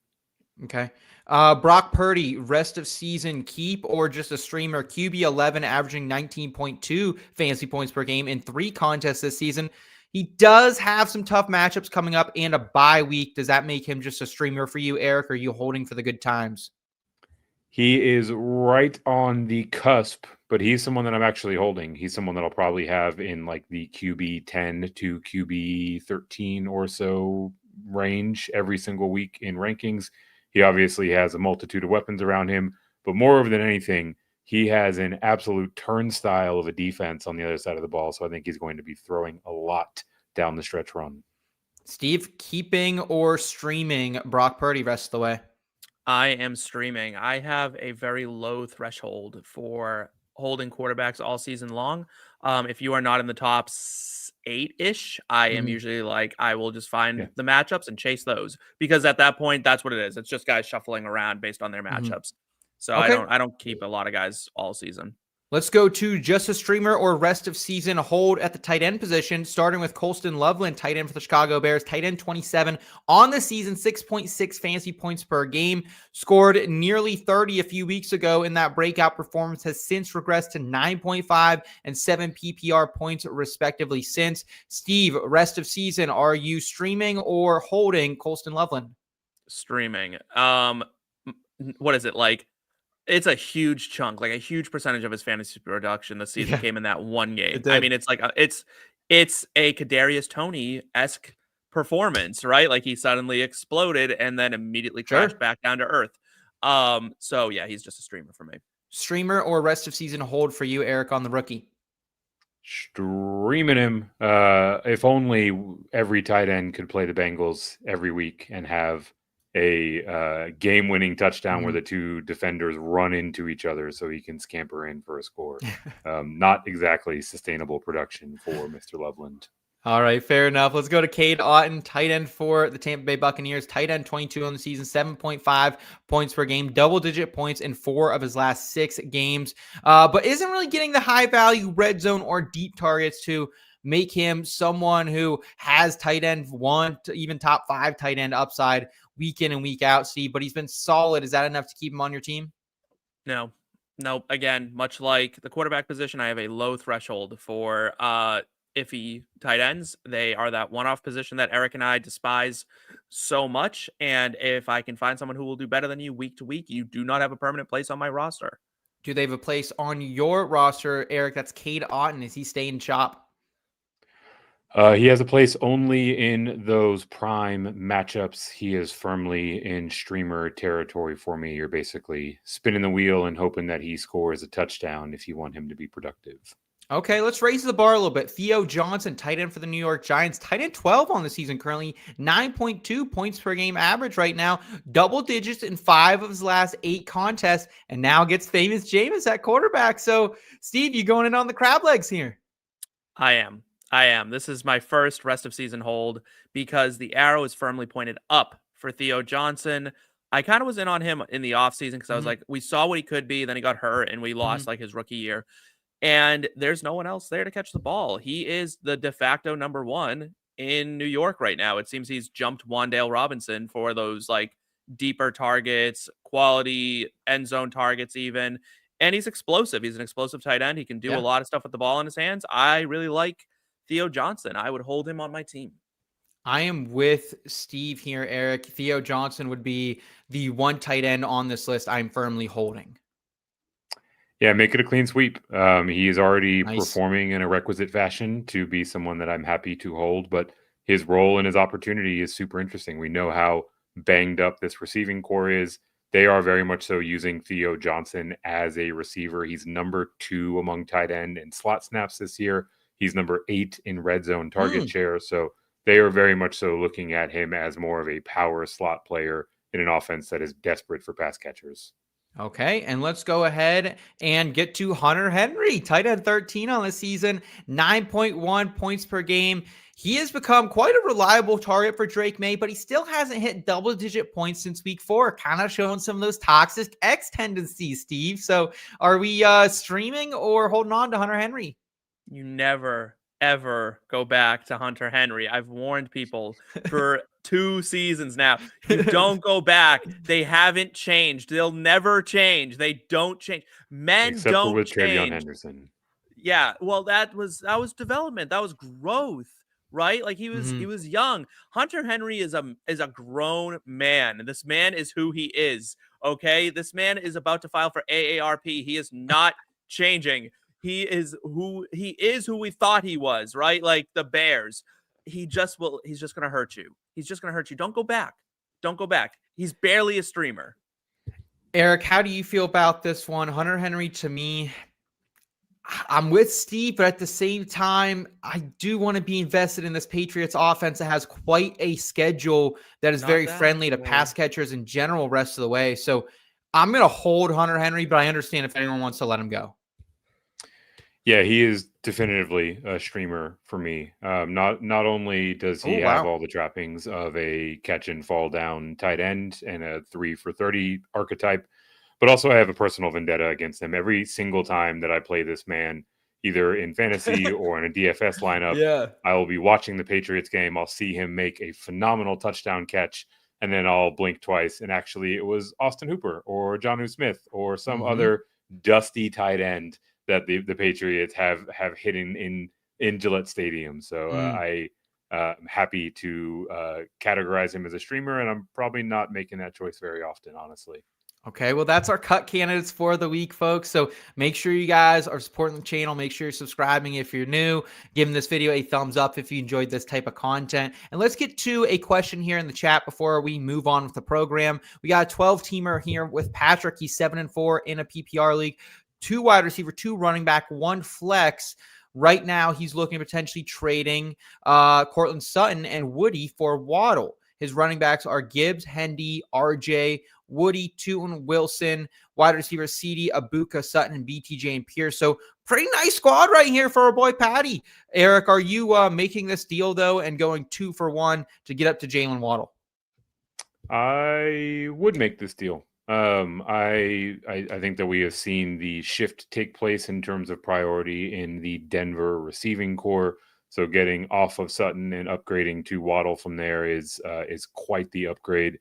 Speaker 1: Okay. Brock Purdy, rest of season keep or just a streamer? QB 11, averaging 19.2 fantasy points per game in 3 contests this season. He does have some tough matchups coming up and a bye week. Does that make him just a streamer for you, Eric? Or are you holding for the good times?
Speaker 3: He is right on the cusp, but he's someone that I'm actually holding. He's someone that I'll probably have in like the QB 10 to QB 13 or so range every single week in rankings. He obviously has a multitude of weapons around him, but more than anything, he has an absolute turnstile of a defense on the other side of the ball. So I think he's going to be throwing a lot down the stretch run.
Speaker 1: Steve, keeping or streaming Brock Purdy rest of the way?
Speaker 4: I am streaming. I have a very low threshold for holding quarterbacks all season long. If you are not in the top 8-ish, I am usually like, I will just find the matchups and chase those, because at that point, that's what it is. It's just guys shuffling around based on their matchups. So I don't keep a lot of guys all season.
Speaker 1: Let's go to just a streamer or rest of season hold at the tight end position, starting with Colston Loveland, tight end for the Chicago Bears, tight end 27 on the season, 6.6 fantasy points per game, scored nearly 30 a few weeks ago in that breakout performance, has since regressed to 9.5 and 7 PPR points respectively since. Steve, rest of season, are you streaming or holding Colston Loveland?
Speaker 4: Streaming. What is it like? It's a huge chunk, like a huge percentage of his fantasy production this season came in that one game. I mean, it's like it's a Kadarius Toney-esque performance, right? Like he suddenly exploded and then immediately crashed back down to earth. So yeah, he's just a streamer for me.
Speaker 1: Streamer or rest of season hold for you, Eric, on the rookie?
Speaker 3: Streaming him. If only every tight end could play the Bengals every week and have a game-winning touchdown where the 2 defenders run into each other so he can scamper in for a score. Not exactly sustainable production for Mr. Loveland.
Speaker 1: All right, fair enough. Let's go to Cade Otton, tight end for the Tampa Bay Buccaneers, tight end 22 on the season, 7.5 points per game, double-digit points in 4 of his last 6 games, but isn't really getting the high-value red zone or deep targets to make him someone who has tight end 1 to even top 5 tight end upside week in and week out, Steve, but he's been solid. Is that enough to keep him on your team?
Speaker 4: No. Again, much like the quarterback position, I have a low threshold for iffy tight ends. They are that one-off position that Eric and I despise so much. And if I can find someone who will do better than you week to week, you do not have a permanent place on my roster.
Speaker 1: Do they have a place on your roster, Eric? That's Cade Otton. Is he staying shop?
Speaker 3: He has a place only in those prime matchups. He is firmly in streamer territory for me. You're basically spinning the wheel and hoping that he scores a touchdown if you want him to be productive.
Speaker 1: Okay, let's raise the bar a little bit. Theo Johnson, tight end for the New York Giants, tight end 12 on the season currently, 9.2 points per game average right now, double digits in 5 of his last 8 contests, and now gets famous Jameis at quarterback. So, Steve, you going in on the crab legs here?
Speaker 4: I am. This is my first rest of season hold because the arrow is firmly pointed up for Theo Johnson. I kind of was in on him in the offseason because I was like, we saw what he could be, then he got hurt, and we lost like his rookie year. And there's no one else there to catch the ball. He is the de facto number 1 in New York right now. It seems he's jumped Wan'Dale Robinson for those like deeper targets, quality end zone targets even. And he's explosive. He's an explosive tight end. He can do a lot of stuff with the ball in his hands. I really like Theo Johnson. I would hold him on my team.
Speaker 1: I am with Steve here, Eric. Theo Johnson would be the one tight end on this list I'm firmly holding.
Speaker 3: Yeah, make it a clean sweep. He is already performing in a requisite fashion to be someone that I'm happy to hold, but his role and his opportunity is super interesting. We know how banged up this receiving core is. They are very much so using Theo Johnson as a receiver. He's number 2 among tight end and slot snaps this year. He's number 8 in red zone target share. So they are very much so looking at him as more of a power slot player in an offense that is desperate for pass catchers.
Speaker 1: Okay, and let's go ahead and get to Hunter Henry, tight end 13 on the season, 9.1 points per game. He has become quite a reliable target for Drake May, but he still hasn't hit double-digit points since week 4, kind of showing some of those toxic X tendencies, Steve. So are we streaming or holding on to Hunter Henry?
Speaker 4: You never, ever go back to Hunter Henry. I've warned people for 2 seasons now. You don't go back. They haven't changed. They'll never change. They don't change. Men
Speaker 3: Except
Speaker 4: don't
Speaker 3: for with
Speaker 4: change.
Speaker 3: TreVeyon Henderson.
Speaker 4: Yeah, well, that was development. That was growth, right? Like he was young. Hunter Henry is a grown man. This man is who he is. Okay, this man is about to file for AARP. He is not changing. He's who we thought he was, right? Like the Bears. He's just going to hurt you. He's just going to hurt you. Don't go back. Don't go back. He's barely a streamer.
Speaker 1: Eric, how do you feel about this one? Hunter Henry, to me, I'm with Steve, but at the same time, I do want to be invested in this Patriots offense that has quite a schedule that is very friendly to pass catchers in general rest of the way. So I'm going to hold Hunter Henry, but I understand if anyone wants to let him go.
Speaker 3: Yeah, he is definitively a streamer for me. Not only does he have all the trappings of a catch and fall down tight end and a 3 for 30 archetype, but also I have a personal vendetta against him. Every single time that I play this man, either in fantasy or in a DFS lineup, I will be watching the Patriots game. I'll see him make a phenomenal touchdown catch, and then I'll blink twice, and actually it was Austin Hooper or Jonnu Smith or some other dusty tight end that the Patriots have hidden in Gillette Stadium. So I'm happy to categorize him as a streamer, and I'm probably not making that choice very often, honestly.
Speaker 1: Okay, well, that's our cut candidates for the week, folks. So make sure you guys are supporting the channel. Make sure you're subscribing if you're new. Giving this video a thumbs up if you enjoyed this type of content. And let's get to a question here in the chat before we move on with the program. We got a 12-teamer here with Patrick. He's 7-4 in a PPR league. 2 wide receiver, 2 running back, 1 flex. Right now, he's looking at potentially trading Cortland Sutton and Woody for Waddle. His running backs are Gibbs, Hendy, RJ, Woody, Tootin, Wilson, wide receiver CD, Egbuka, Sutton, and BTJ and Pierce. So pretty nice squad right here for our boy Patty. Eric, are you making this deal, though, and going 2 for 1 to get up to Jalen Waddle?
Speaker 3: I would make this deal. I think that we have seen the shift take place in terms of priority in the Denver receiving core. So getting off of Sutton and upgrading to Waddle from there is quite the upgrade.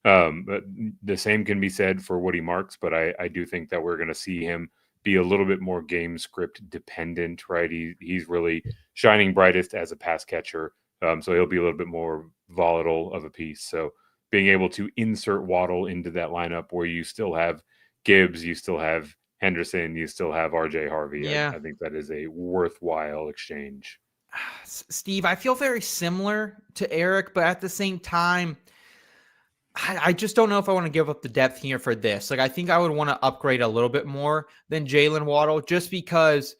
Speaker 3: But the same can be said for Woody Marks, but I do think that we're going to see him be a little bit more game script dependent, right? He's really shining brightest as a pass catcher. So he'll be a little bit more volatile of a piece. So being able to insert Waddle into that lineup where you still have Gibbs, you still have Henderson, you still have RJ Harvey.
Speaker 1: Yeah.
Speaker 3: I think that is a worthwhile exchange.
Speaker 1: Steve, I feel very similar to Eric, but at the same time, I just don't know if I want to give up the depth here for this. Like, I think I would want to upgrade a little bit more than Jalen Waddle just because,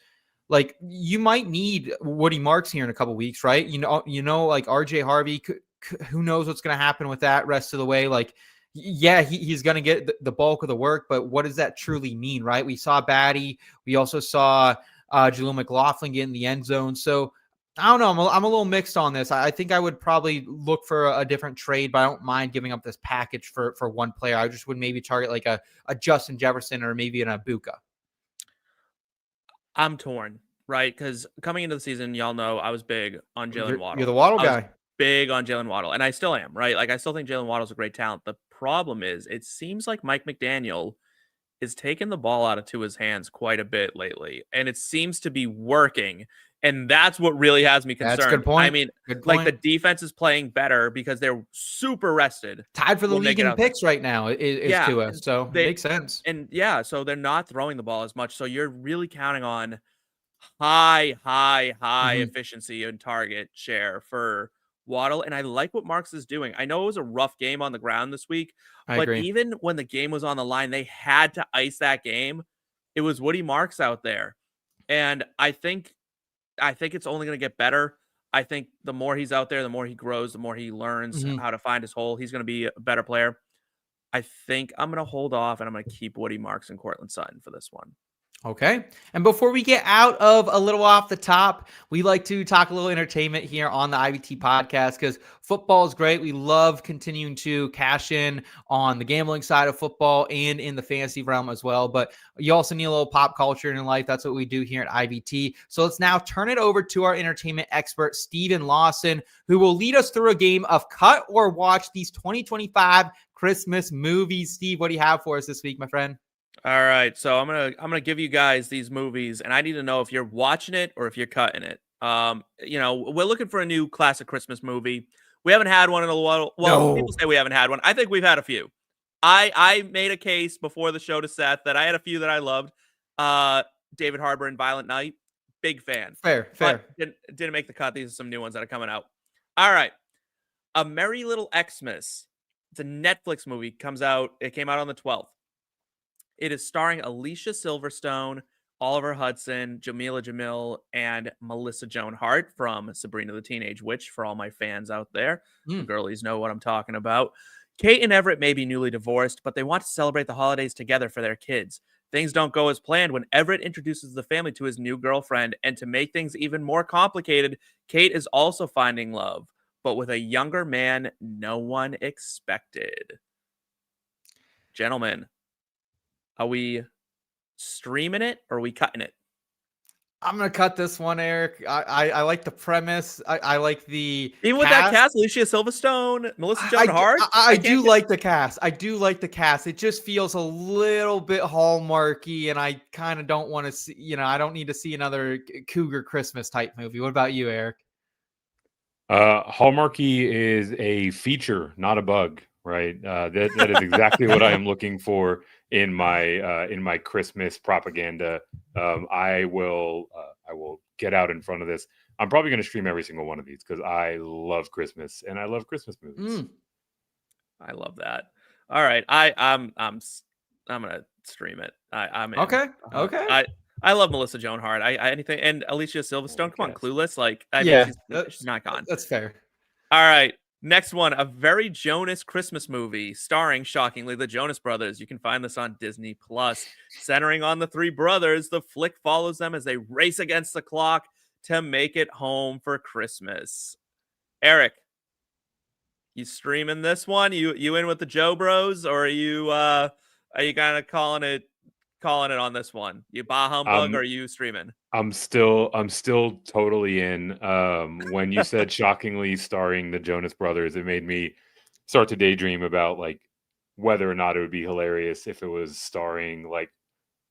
Speaker 1: like you might need Woody Marks here in a couple weeks, right? Like RJ Harvey, who knows what's going to happen with that rest of the way? Like, yeah, he's going to get the bulk of the work, but what does that truly mean, right? We saw Batty. We also saw Jaleel McLaughlin get in the end zone. So I don't know. I'm a little mixed on this. I think I would probably look for a different trade, but I don't mind giving up this package for one player. I just would maybe target like a Justin Jefferson or maybe an Egbuka.
Speaker 4: I'm torn, right? Because coming into the season, y'all know I was big on Jalen Waddle.
Speaker 1: You're the Waddle guy.
Speaker 4: Big on Jalen Waddle, and I still am, right? Like I still think Jalen Waddle's a great talent. The problem is, it seems like Mike McDaniel is taking the ball out of Tua's hands quite a bit lately, and it seems to be working. And that's what really has me concerned.
Speaker 1: That's a good point.
Speaker 4: I mean, like the defense is playing better because they're super rested.
Speaker 1: Tied for the league in picks right now is Tua, so it makes sense.
Speaker 4: And yeah, so they're not throwing the ball as much. So you're really counting on high efficiency and target share for Waddle. And I like what Marks is doing. I know it was a rough game on the ground this week, but even when the game was on the line, they had to ice that game. It was Woody Marks out there. And I think it's only going to get better. I think the more he's out there, the more he grows, the more he learns how to find his hole. He's going to be a better player. I think I'm going to hold off and I'm going to keep Woody Marks and Courtland Sutton for this one.
Speaker 1: Okay. And before we get out of a little off the top, we like to talk a little entertainment here on the IBT podcast because football is great. We love continuing to cash in on the gambling side of football and in the fantasy realm as well. But you also need a little pop culture in your life. That's what we do here at IBT. So let's now turn it over to our entertainment expert, Steven Lawson, who will lead us through a game of cut or watch these 2025 Christmas movies. Steve, what do you have for us this week, my friend?
Speaker 4: All right, so I'm gonna give you guys these movies, and I need to know if you're watching it or if you're cutting it. We're looking for a new classic Christmas movie. We haven't had one in a while. Well, people say we haven't had one. I think we've had a few. I made a case before the show to Seth that I had a few that I loved. David Harbour and Violent Night, big fan.
Speaker 1: Fair.
Speaker 4: Didn't make the cut. These are some new ones that are coming out. All right, A Merry Little Xmas. It's a Netflix movie. It came out on the 12th. It is starring Alicia Silverstone, Oliver Hudson, Jamila Jamil, and Melissa Joan Hart from Sabrina the Teenage Witch, for all my fans out there. The girlies know what I'm talking about. Kate and Everett may be newly divorced, but they want to celebrate the holidays together for their kids. Things don't go as planned when Everett introduces the family to his new girlfriend, and to make things even more complicated, Kate is also finding love, but with a younger man no one expected. Gentlemen, are we streaming it or are we cutting it?
Speaker 1: I'm going to cut this one, Eric. I like the premise. I like the
Speaker 4: Even with that cast, Alicia Silverstone, Melissa Joan Hart.
Speaker 1: I do like the cast. It just feels a little bit Hallmarky, and I kind of don't want to see, I don't need to see another Cougar Christmas type movie. What about you, Eric?
Speaker 3: Hallmarky is a feature, not a bug, right? That is exactly what I am looking for in my Christmas propaganda. I will get out in front of this. I'm probably going to stream every single one of these because I love Christmas and I love Christmas movies.
Speaker 4: I love that. All right, I'm gonna stream it. I'm in.
Speaker 1: Okay.
Speaker 4: I love Melissa Joan Hart. Anything, and Alicia Silverstone. Come on, Clueless. Like, she's not gone.
Speaker 1: That's fair.
Speaker 4: All right. Next one, A Very Jonas Christmas Movie, starring, shockingly, the Jonas Brothers. You can find this on Disney+. Centering on the three brothers, the flick follows them as they race against the clock to make it home for Christmas. Eric, you streaming this one? You in with the Joe Bros, or are you kind of calling it on this one? You bah humbug, or are you streaming?
Speaker 3: I'm still totally in. When you said shockingly starring the Jonas Brothers, it made me start to daydream about like whether or not it would be hilarious if it was starring like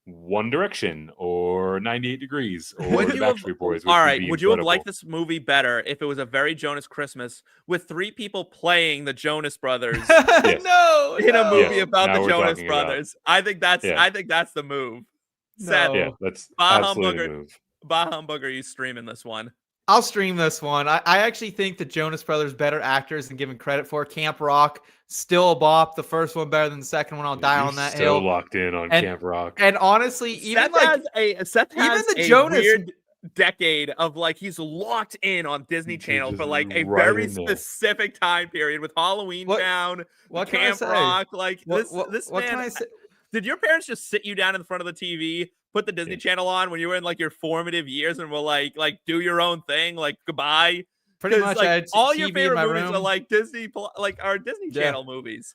Speaker 3: One Direction or 98 Degrees or the Backstreet Boys.
Speaker 4: All right, would you have liked this movie better if it was A Very Jonas Christmas with three people playing the Jonas Brothers in a movie about the Jonas Brothers? I think that's the move. Seth,
Speaker 3: that's
Speaker 4: bah
Speaker 3: absolutely the move.
Speaker 4: Bah humbug, are you streaming this one?
Speaker 1: I'll stream this one. I actually think the Jonas Brothers better actors than given credit for. Camp Rock, still a bop. The first one better than the second one. I'll die on that hill.
Speaker 3: Still locked in on Camp Rock.
Speaker 1: And honestly, even
Speaker 4: Seth has
Speaker 1: the Jonas,
Speaker 4: weird decade of like he's locked in on Disney Channel for like a
Speaker 3: right
Speaker 4: very
Speaker 3: in there.
Speaker 4: specific time period with Halloween Town,
Speaker 1: What can I
Speaker 4: Camp
Speaker 1: say?
Speaker 4: Rock. Like this
Speaker 1: What
Speaker 4: man.
Speaker 1: can I say?
Speaker 4: Did your parents just sit you down in front of the TV, put the Disney Channel on when you were in like your formative years, and were like do your own thing, like goodbye?
Speaker 1: Pretty much,
Speaker 4: like
Speaker 1: I had
Speaker 4: all
Speaker 1: TV
Speaker 4: your
Speaker 1: in
Speaker 4: favorite
Speaker 1: my
Speaker 4: movies
Speaker 1: room.
Speaker 4: are like Disney Channel movies.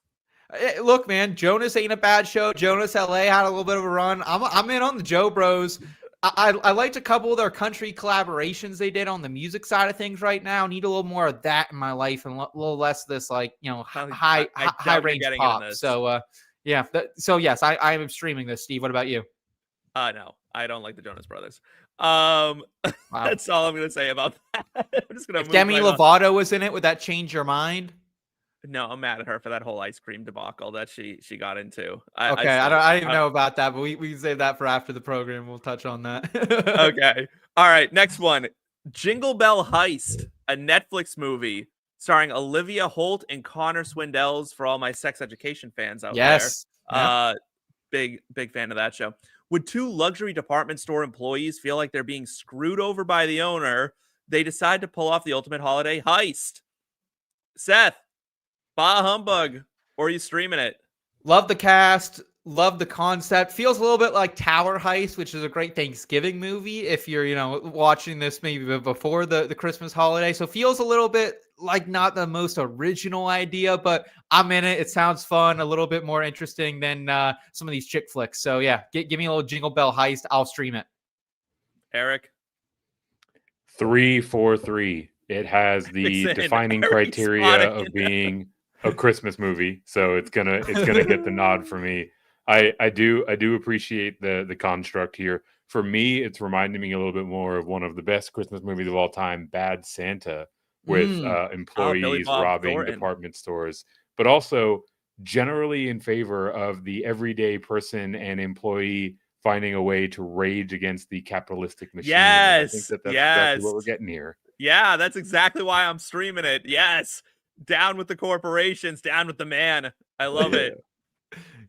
Speaker 1: Look, man, Jonas ain't a bad show. Jonas LA had a little bit of a run. I'm in on the Joe Bros. I liked a couple of their country collaborations they did on the music side of things right now. Need a little more of that in my life and a little less of this, like, high range pop. So, so yes, I am streaming this. Steve, what about you?
Speaker 4: No, I don't like the Jonas Brothers. Wow. That's all I'm going to say about that. I'm just going to
Speaker 1: If Demi Lovato was in it, would that change your mind?
Speaker 4: No, I'm mad at her for that whole ice cream debacle that she got into.
Speaker 1: I don't even know about that, but we can save that for after the program. We'll touch on that.
Speaker 4: Okay. All right. Next one. Jingle Bell Heist, a Netflix movie starring Olivia Holt and Connor Swindells for all my sex education fans out there.
Speaker 1: Yep.
Speaker 4: Big fan of that show. Would two luxury department store employees feel like they're being screwed over by the owner? They decide to pull off the ultimate holiday heist. Seth, bah humbug, or are you streaming it?
Speaker 1: Love the cast. Love the concept. Feels a little bit like Tower Heist, which is a great Thanksgiving movie if you're, watching this maybe before the Christmas holiday. So feels a little bit like not the most original idea, but I'm in it. It sounds fun, a little bit more interesting than some of these chick flicks. So yeah, give me a little Jingle Bell Heist. I'll stream it.
Speaker 4: Eric?
Speaker 3: 3-4-3. It has the defining criteria of being a Christmas movie, so it's gonna get the nod for me. I do appreciate the construct here. For me, it's reminding me a little bit more of one of the best Christmas movies of all time, Bad Santa, with employees robbing
Speaker 4: Thornton.
Speaker 3: department stores, but also generally in favor of the everyday person and employee finding a way to rage against the capitalistic machine.
Speaker 4: Yes,
Speaker 3: I think that's exactly what we're getting here.
Speaker 4: Yeah, that's exactly why I'm streaming it. Yes. Down with the corporations, down with the man. I love it.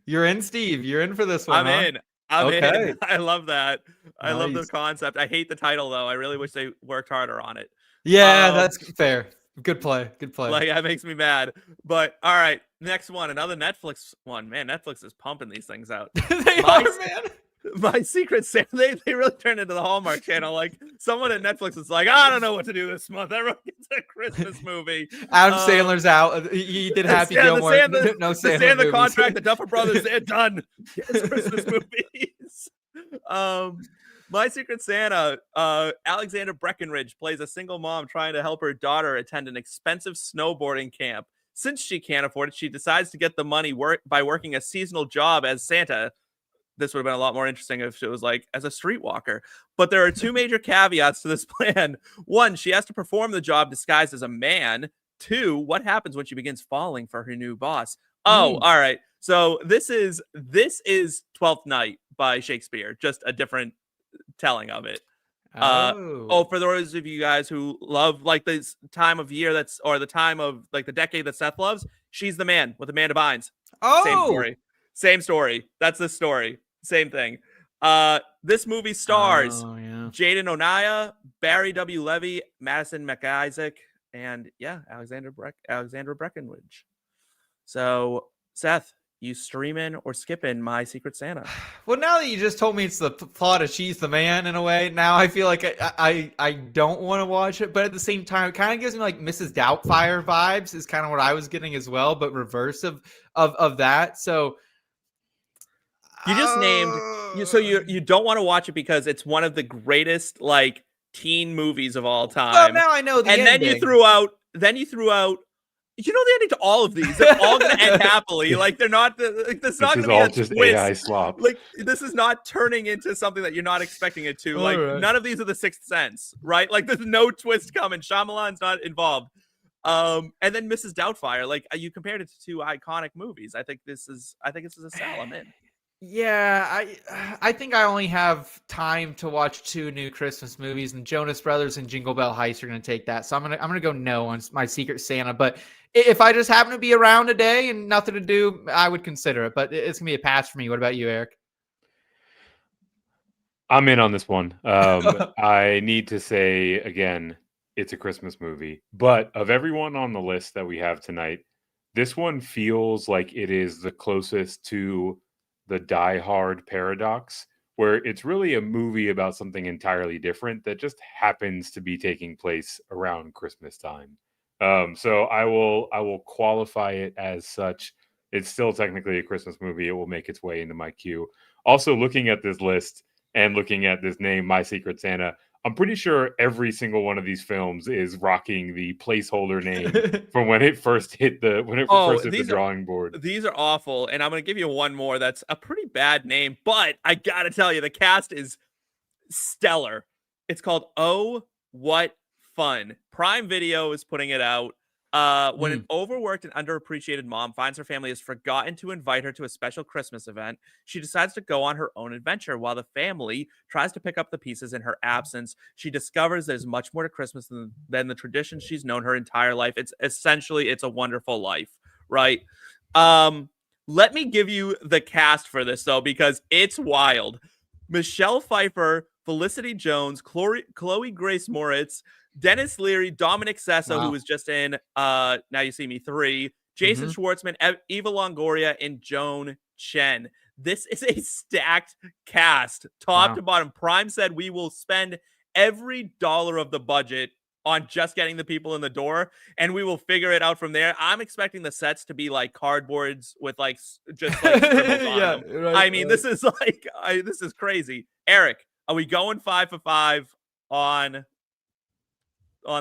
Speaker 1: You're in, Steve. You're in for this one.
Speaker 4: I'm in. I love that. I love the concept. I hate the title, though. I really wish they worked harder on it.
Speaker 1: Yeah, that's fair. Good play.
Speaker 4: Like, that makes me mad. But, all right, next one. Another Netflix one. Man, Netflix is pumping these things out.
Speaker 1: They are, man.
Speaker 4: My Secret Santa, they really turned into the Hallmark Channel. Like, someone at Netflix is like, I don't know what to do this month. Everyone gets a Christmas movie.
Speaker 1: Adam Sandler's out. He did Happy Gilmore. No Sandler
Speaker 4: Santa
Speaker 1: movies.
Speaker 4: contract, the Duffer Brothers, they're done. It's Christmas movies. My Secret Santa, Alexander Breckenridge plays a single mom trying to help her daughter attend an expensive snowboarding camp. Since she can't afford it, she decides to get the money by working a seasonal job as Santa. This would have been a lot more interesting if it was like as a streetwalker. But there are two major caveats to this plan. One, she has to perform the job disguised as a man. Two, what happens when she begins falling for her new boss? Oh, all right. So this is 12th Night by Shakespeare, just a different telling of it. For those of you guys who love like this time of year or the time of like the decade that Seth loves, She's the Man with Amanda Bynes. Same story. That's the story. Same thing. This movie stars Jaden Onaya, Barry W. Levy, Madison McIsaac, and Alexander Breckenridge. So, Seth, you streaming or skipping My Secret Santa?
Speaker 1: Well, now that you just told me it's the plot of She's the Man in a way, now I feel like I don't want to watch it, but at the same time, it kind of gives me like Mrs. Doubtfire vibes is kind of what I was getting as well, but reverse of that. So
Speaker 4: you just named so you don't want to watch it because it's one of the greatest like teen movies of all time.
Speaker 1: Well, now I know the ending.
Speaker 4: Then you threw out you know the ending to all of these. They're all going to end happily. Like they're not. This not going to be a
Speaker 3: just
Speaker 4: twist.
Speaker 3: AI slop.
Speaker 4: Like this is not turning into something that you're not expecting it to. Like none of these are The Sixth Sense, right? Like there's no twist coming. Shyamalan's not involved. And then Mrs. Doubtfire. Like you compared it to two iconic movies. I think this is a sell. I'm in.
Speaker 1: Yeah, I think I only have time to watch two new Christmas movies, and Jonas Brothers and Jingle Bell Heist are going to take that. So I'm gonna go no on My Secret Santa. But if I just happen to be around today and nothing to do, I would consider it. But it's gonna be a pass for me. What about you, Eric?
Speaker 3: I'm in on this one. I need to say again, it's a Christmas movie. But of everyone on the list that we have tonight, this one feels like it is the closest to the Die Hard paradox, where it's really a movie about something entirely different that just happens to be taking place around Christmas time. So I will qualify it as such. It's still technically a Christmas movie. It will make its way into my queue. Also, looking at this list and looking at this name, My Secret Santa, I'm pretty sure every single one of these films is rocking the placeholder name from when it first hit the the drawing board.
Speaker 4: These are awful, and I'm going to give you one more that's a pretty bad name, but I got to tell you, the cast is stellar. It's called Oh, What Fun. Prime Video is putting it out. When an overworked and underappreciated mom finds her family has forgotten to invite her to a special Christmas event, she decides to go on her own adventure. While the family tries to pick up the pieces in her absence, she discovers there's much more to Christmas than the traditions she's known her entire life. It's a Wonderful Life, right? Let me give you the cast for this, though, because it's wild. Michelle Pfeiffer, Felicity Jones, Chloe Grace Moritz, Dennis Leary, Dominic Sessa, who was just in Now You See Me 3, Jason Schwartzman, Eva Longoria, and Joan Chen. This is a stacked cast, top to bottom. Prime said we will spend every dollar of the budget on just getting the people in the door, and we will figure it out from there. I'm expecting the sets to be like cardboards with just scribbles on them. Right, I mean, this is this is crazy. Eric, are we going 5 for 5 on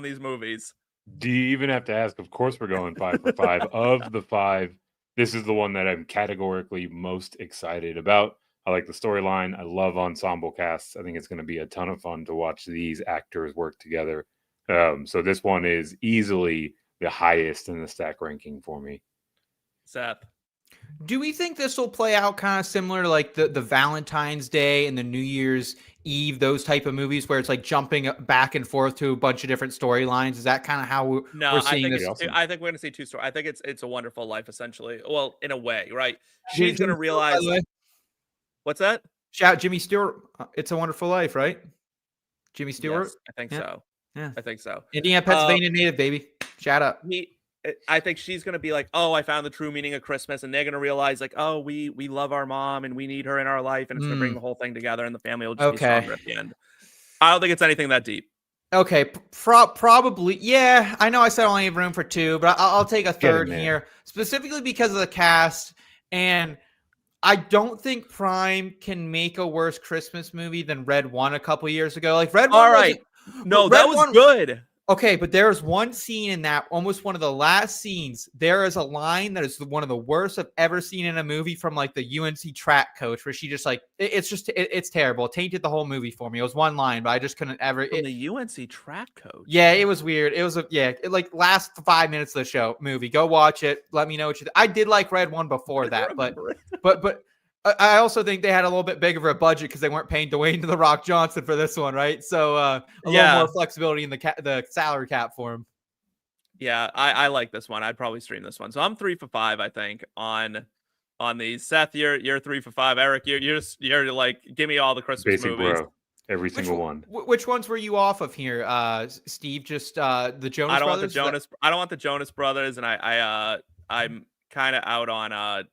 Speaker 4: these movies?
Speaker 3: Do you even have to ask? Of course we're going 5 for 5. Of the 5, this is the one that I'm categorically most excited about. I like the storyline. I love ensemble casts. I think it's going to be a ton of fun to watch these actors work together. So this one is easily the highest in the stack ranking for me.
Speaker 4: Seth,
Speaker 1: do we think this will play out kind of similar to like the Valentine's Day and the New Year's Eve, those type of movies where it's like jumping back and forth to a bunch of different storylines? Is that kind of how we're seeing this?
Speaker 4: I think we're going to see two stories. I think it's a Wonderful Life, essentially. Well, in a way, right? She's going to realize. What's that?
Speaker 1: Shout Jimmy Stewart. It's a Wonderful Life, right? Jimmy Stewart.
Speaker 4: Yes, I think so. Yeah, I think so.
Speaker 1: Indiana, Pennsylvania native, baby. Shout out.
Speaker 4: I think she's going to be like, oh, I found the true meaning of Christmas. And they're going to realize like, oh, we love our mom and we need her in our life. And it's going to bring the whole thing together and the family will just be stronger at the end. I don't think it's anything that deep.
Speaker 1: Okay. Probably. Yeah. I know I said I only have room for 2, but I'll take a third here specifically because of the cast. And I don't think Prime can make a worse Christmas movie than Red One a couple years ago. Like Red One.
Speaker 4: All right. No, that was good.
Speaker 1: Okay, but there's one scene in that, almost one of the last scenes. There is a line that is one of the worst I've ever seen in a movie from like the UNC track coach, where she just like, it's terrible. It tainted the whole movie for me. It was one line, but I just couldn't ever.
Speaker 4: The UNC track coach?
Speaker 1: Yeah, it was weird. It was, like last 5 minutes of the movie. Go watch it. Let me know what you think. I did like Red One before that, but I also think they had a little bit bigger of a budget because they weren't paying Dwayne "The Rock" Johnson for this one, right? So a little more flexibility in the salary cap for him.
Speaker 4: Yeah, I like this one. I'd probably stream this one. So I'm 3 for 5, I think, on these. Seth, you're 3 for 5. Eric, you're like, give me all the Christmas movies.
Speaker 3: Bro. Every single one.
Speaker 1: Which ones were you off of here, Steve? Just the Jonas Brothers?
Speaker 4: I don't want the Jonas Brothers, and I'm kind of out on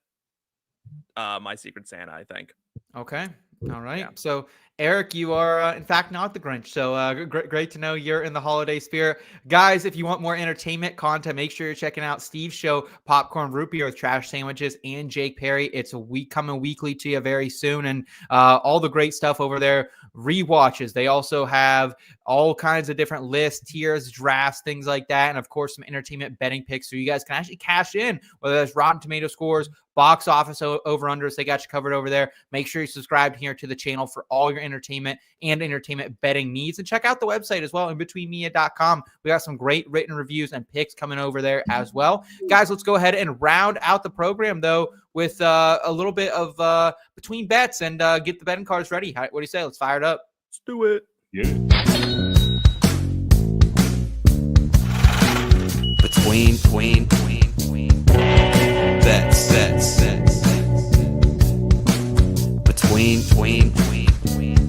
Speaker 4: My Secret Santa, I think.
Speaker 1: Okay. All right. Yeah. So Eric, you are in fact not the Grinch. So great to know you're in the holiday spirit. Guys, if you want more entertainment content, make sure you're checking out Steve's show, Popcorn Root Beer with Trash Sandwiches and Jake Perry. It's coming weekly to you very soon. And all the great stuff over there. Rewatches. They also have all kinds of different lists, tiers, drafts, things like that. And of course, some entertainment betting picks. So you guys can actually cash in, whether that's Rotten Tomato scores, box office over-unders. They got you covered over there. Make sure you subscribe here to the channel for all your entertainment and entertainment betting needs. And check out the website as well, inbetweenmedia.com. We got some great written reviews and picks coming over there as well. Guys, let's go ahead and round out the program, though, with a little bit of between bets and get the betting cards ready. What do you say? Let's fire it up.
Speaker 4: Let's do it.
Speaker 3: Yeah.
Speaker 2: Between bets. Between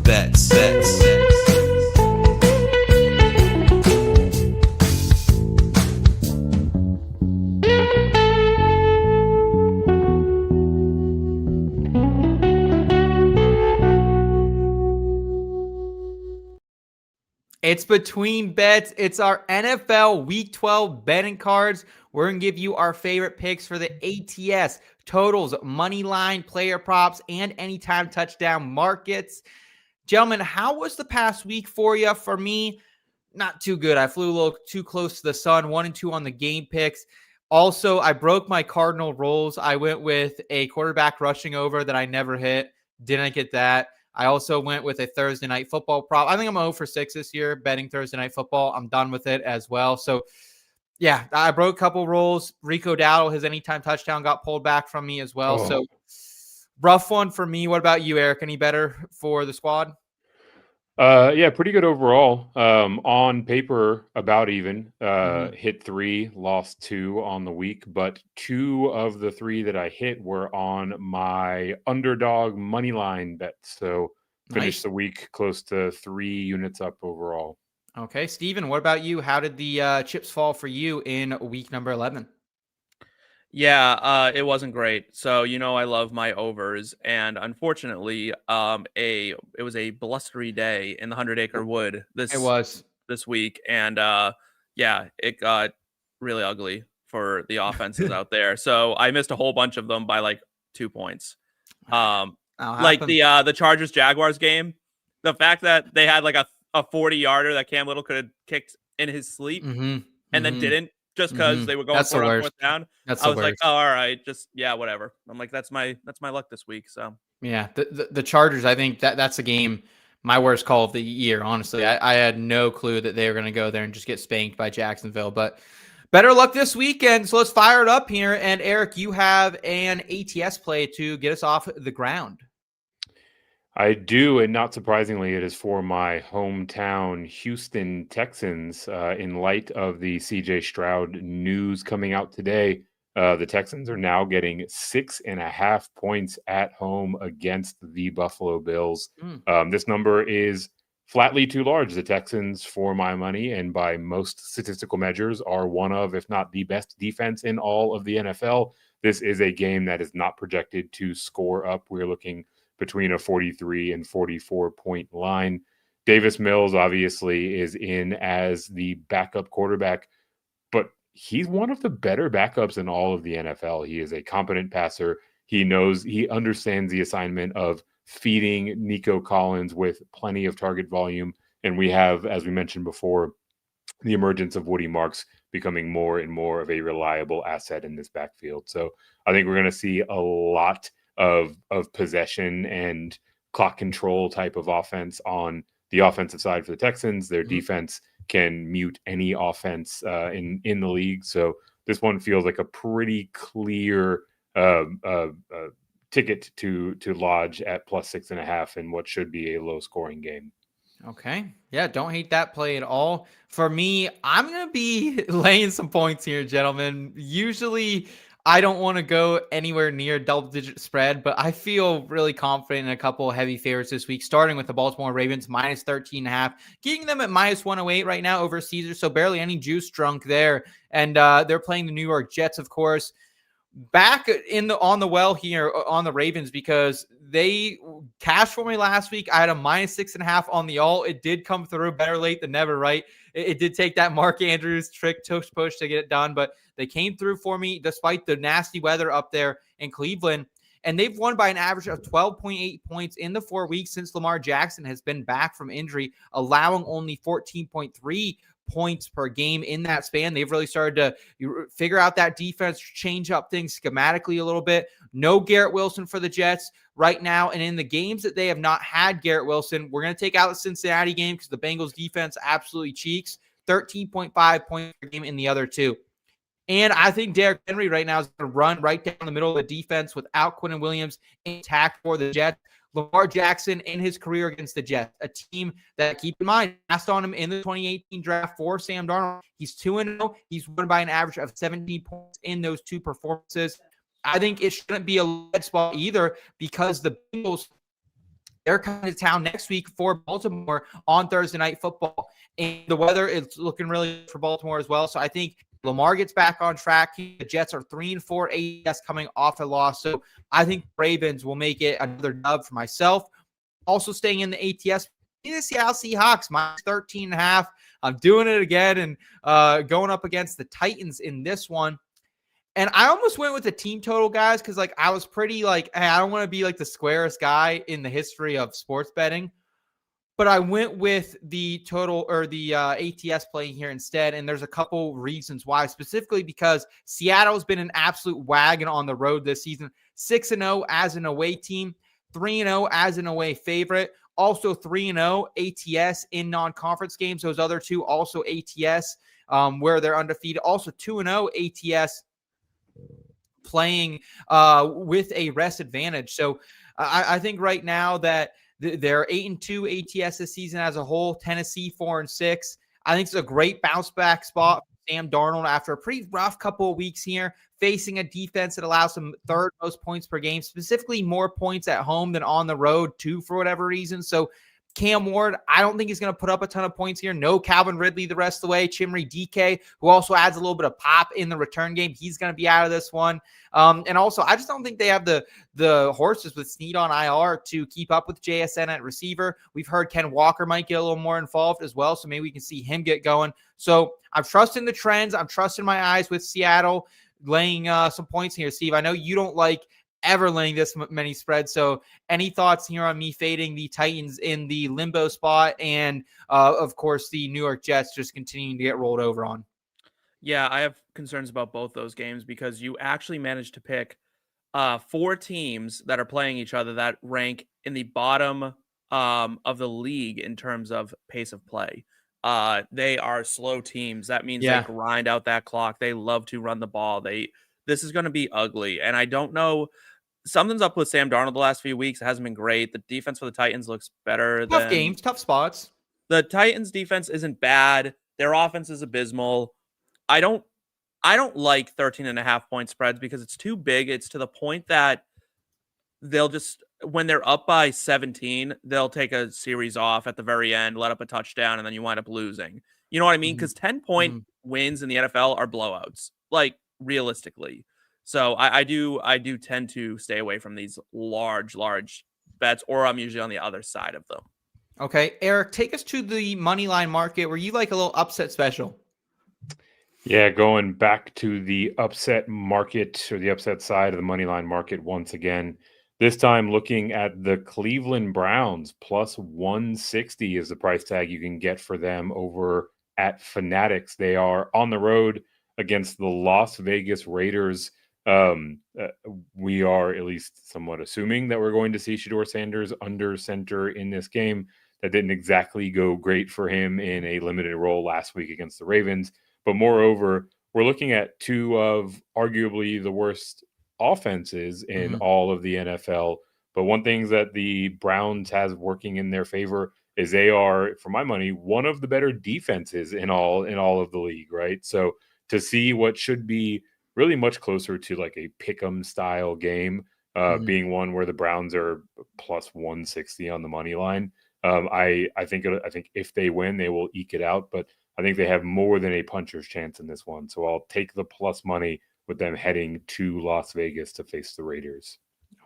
Speaker 2: bets. bets.
Speaker 1: It's between bets. It's our NFL Week 12 betting cards. We're going to give you our favorite picks for the ATS, totals, money line, player props, and anytime touchdown markets. Gentlemen, how was the past week for you? For me, not too good. I flew a little too close to the sun, 1-2 on the game picks. Also, I broke my cardinal rules. I went with a quarterback rushing over that I never hit. Didn't get that. I also went with a Thursday night football prop. I think I'm 0 for 6 this year betting Thursday night football. I'm done with it as well. So, yeah, I broke a couple rules. Rico Dowdle, his anytime touchdown got pulled back from me as well. So, rough one for me. What about you, Eric? Any better for the squad?
Speaker 3: Yeah, pretty good overall. On paper, about even. Hit 3, lost 2 on the week, but 2 of the 3 that I hit were on my underdog money line bets. So finished the week close to 3 units up overall.
Speaker 1: Okay, Steven, what about you? How did the chips fall for you in week number 11?
Speaker 4: Yeah, it wasn't great. So, I love my overs, and unfortunately, it was a blustery day in the 100-acre wood this week, and yeah, it got really ugly for the offenses out there. So I missed a whole bunch of them by like 2 points. Like the Chargers Jaguars game, the fact that they had like a 40-yarder that Cam Little could have kicked in his sleep and then didn't. Just because they were going for it on 4th down. I was like, oh, all right, just whatever. I'm like, that's my luck this week. So
Speaker 1: yeah, the Chargers, I think that's a game, my worst call of the year, honestly. I had no clue that they were going to go there and just get spanked by Jacksonville. But better luck this weekend. So let's fire it up here. And Eric, you have an ATS play to get us off the ground.
Speaker 3: I do, and not surprisingly, it is for my hometown Houston Texans. In light of the CJ Stroud news coming out today, the Texans are now getting 6.5 points at home against the Buffalo Bills. This number is flatly too large. The Texans, for my money, and by most statistical measures, are one of, if not the best defense in all of the NFL. This is a game that is not projected to score up. We're looking between a 43 and 44 point line. Davis Mills obviously is in as the backup quarterback, but he's one of the better backups in all of the NFL. He is a competent passer. He understands the assignment of feeding Nico Collins with plenty of target volume. And we have, as we mentioned before, the emergence of Woody Marks becoming more and more of a reliable asset in this backfield. So I think we're going to see a lot of possession and clock control type of offense on the offensive side for the Texans. Their defense can mute any offense in the league. So this one feels like a pretty clear ticket to lodge at +6.5 in what should be a low scoring game.
Speaker 1: Okay. Yeah, don't hate that play at all. For me, I'm going to be laying some points here, gentlemen. Usually I don't want to go anywhere near double-digit spread, but I feel really confident in a couple of heavy favorites this week, starting with the Baltimore Ravens, -13.5, getting them at -108 right now over Caesar, so barely any juice drunk there. And they're playing the New York Jets, of course. Back on the well here on the Ravens, because they cashed for me last week. I had a -6.5 on the all. It did come through, better late than never, right? It did take that Mark Andrews trick push to get it done, but they came through for me despite the nasty weather up there in Cleveland. And they've won by an average of 12.8 points in the 4 weeks since Lamar Jackson has been back from injury, allowing only 14.3 points per game in that span. They've really started to figure out that defense, change up things schematically a little bit. No Garrett Wilson for the Jets right now. And in the games that they have not had Garrett Wilson, we're going to take out the Cincinnati game because the Bengals defense absolutely cheeks. 13.5 points per game in the other two. And I think Derrick Henry right now is going to run right down the middle of the defense without Quinnen Williams intact for the Jets. Lamar Jackson in his career against the Jets, a team that, keep in mind, passed on him in the 2018 draft for Sam Darnold. He's 2-0. He's won by an average of 17 points in those two performances. I think it shouldn't be a lead spot either, because the Bengals they're coming to town next week for Baltimore on Thursday Night Football. And the weather is looking really good for Baltimore as well. So I think Lamar gets back on track. The Jets are 3-4 ATS coming off a loss. So I think Ravens will make it another dub for myself. Also staying in the ATS, the Seattle Seahawks, -13.5. I'm doing it again and going up against the Titans in this one. And I almost went with the team total, guys, because I was pretty hey, I don't want to be the squarest guy in the history of sports betting. But I went with the total or the ATS play here instead. And there's a couple reasons why, specifically because Seattle's been an absolute wagon on the road this season. 6-0 as an away team, 3-0 as an away favorite. Also 3-0 ATS in non-conference games. Those other two also ATS where they're undefeated. Also 2-0 ATS playing with a rest advantage. So I think right now that they're 8-2 ATS this season as a whole. Tennessee 4-6. I think it's a great bounce back spot for Sam Darnold after a pretty rough couple of weeks here, facing a defense that allows them third most points per game, specifically more points at home than on the road too, for whatever reason. So Cam Ward, I don't think he's going to put up a ton of points here. No Calvin Ridley the rest of the way. Chimry DK, who also adds a little bit of pop in the return game. He's going to be out of this one. And also, I just don't think they have the horses with Snead on IR to keep up with JSN at receiver. We've heard Ken Walker might get a little more involved as well, so maybe we can see him get going. So I'm trusting the trends. I'm trusting my eyes with Seattle laying some points here. Steve, I know you don't like ever laying this many spreads. So any thoughts here on me fading the Titans in the limbo spot and, of course, the New York Jets just continuing to get rolled over on?
Speaker 4: Yeah, I have concerns about both those games because you actually managed to pick 4 teams that are playing each other that rank in the bottom of the league in terms of pace of play. They are slow teams. That means they grind out that clock. They love to run the ball. This is going to be ugly. And I don't know. Something's up with Sam Darnold the last few weeks. It hasn't been great. The defense for the Titans looks better.
Speaker 1: Tough games, tough spots.
Speaker 4: The Titans defense isn't bad. Their offense is abysmal. I don't like 13.5 point spreads because it's too big. It's to the point that they'll just, when they're up by 17, they'll take a series off at the very end, let up a touchdown, and then you wind up losing. You know what I mean? Because 10-point wins in the NFL are blowouts, realistically. So I do tend to stay away from these large bets, or I'm usually on the other side of them.
Speaker 1: Okay, Eric, take us to the money line market where you like a little upset special.
Speaker 3: Yeah, going back to the upset market or the upset side of the money line market once again. This time looking at the Cleveland Browns, plus 160 is the price tag you can get for them over at Fanatics. They are on the road against the Las Vegas Raiders. We are at least somewhat assuming that we're going to see Shedeur Sanders under center in this game. That didn't exactly go great for him in a limited role last week against the Ravens. But moreover, we're looking at two of arguably the worst offenses in all of the NFL. But one thing that the Browns has working in their favor is they are, for my money, one of the better defenses in all of the league, right? So to see what should be really much closer to like a pick'em style game, being one where the Browns are plus 160 on the money line. I think if they win, they will eke it out, but I think they have more than a puncher's chance in this one. So I'll take the plus money with them heading to Las Vegas to face the Raiders.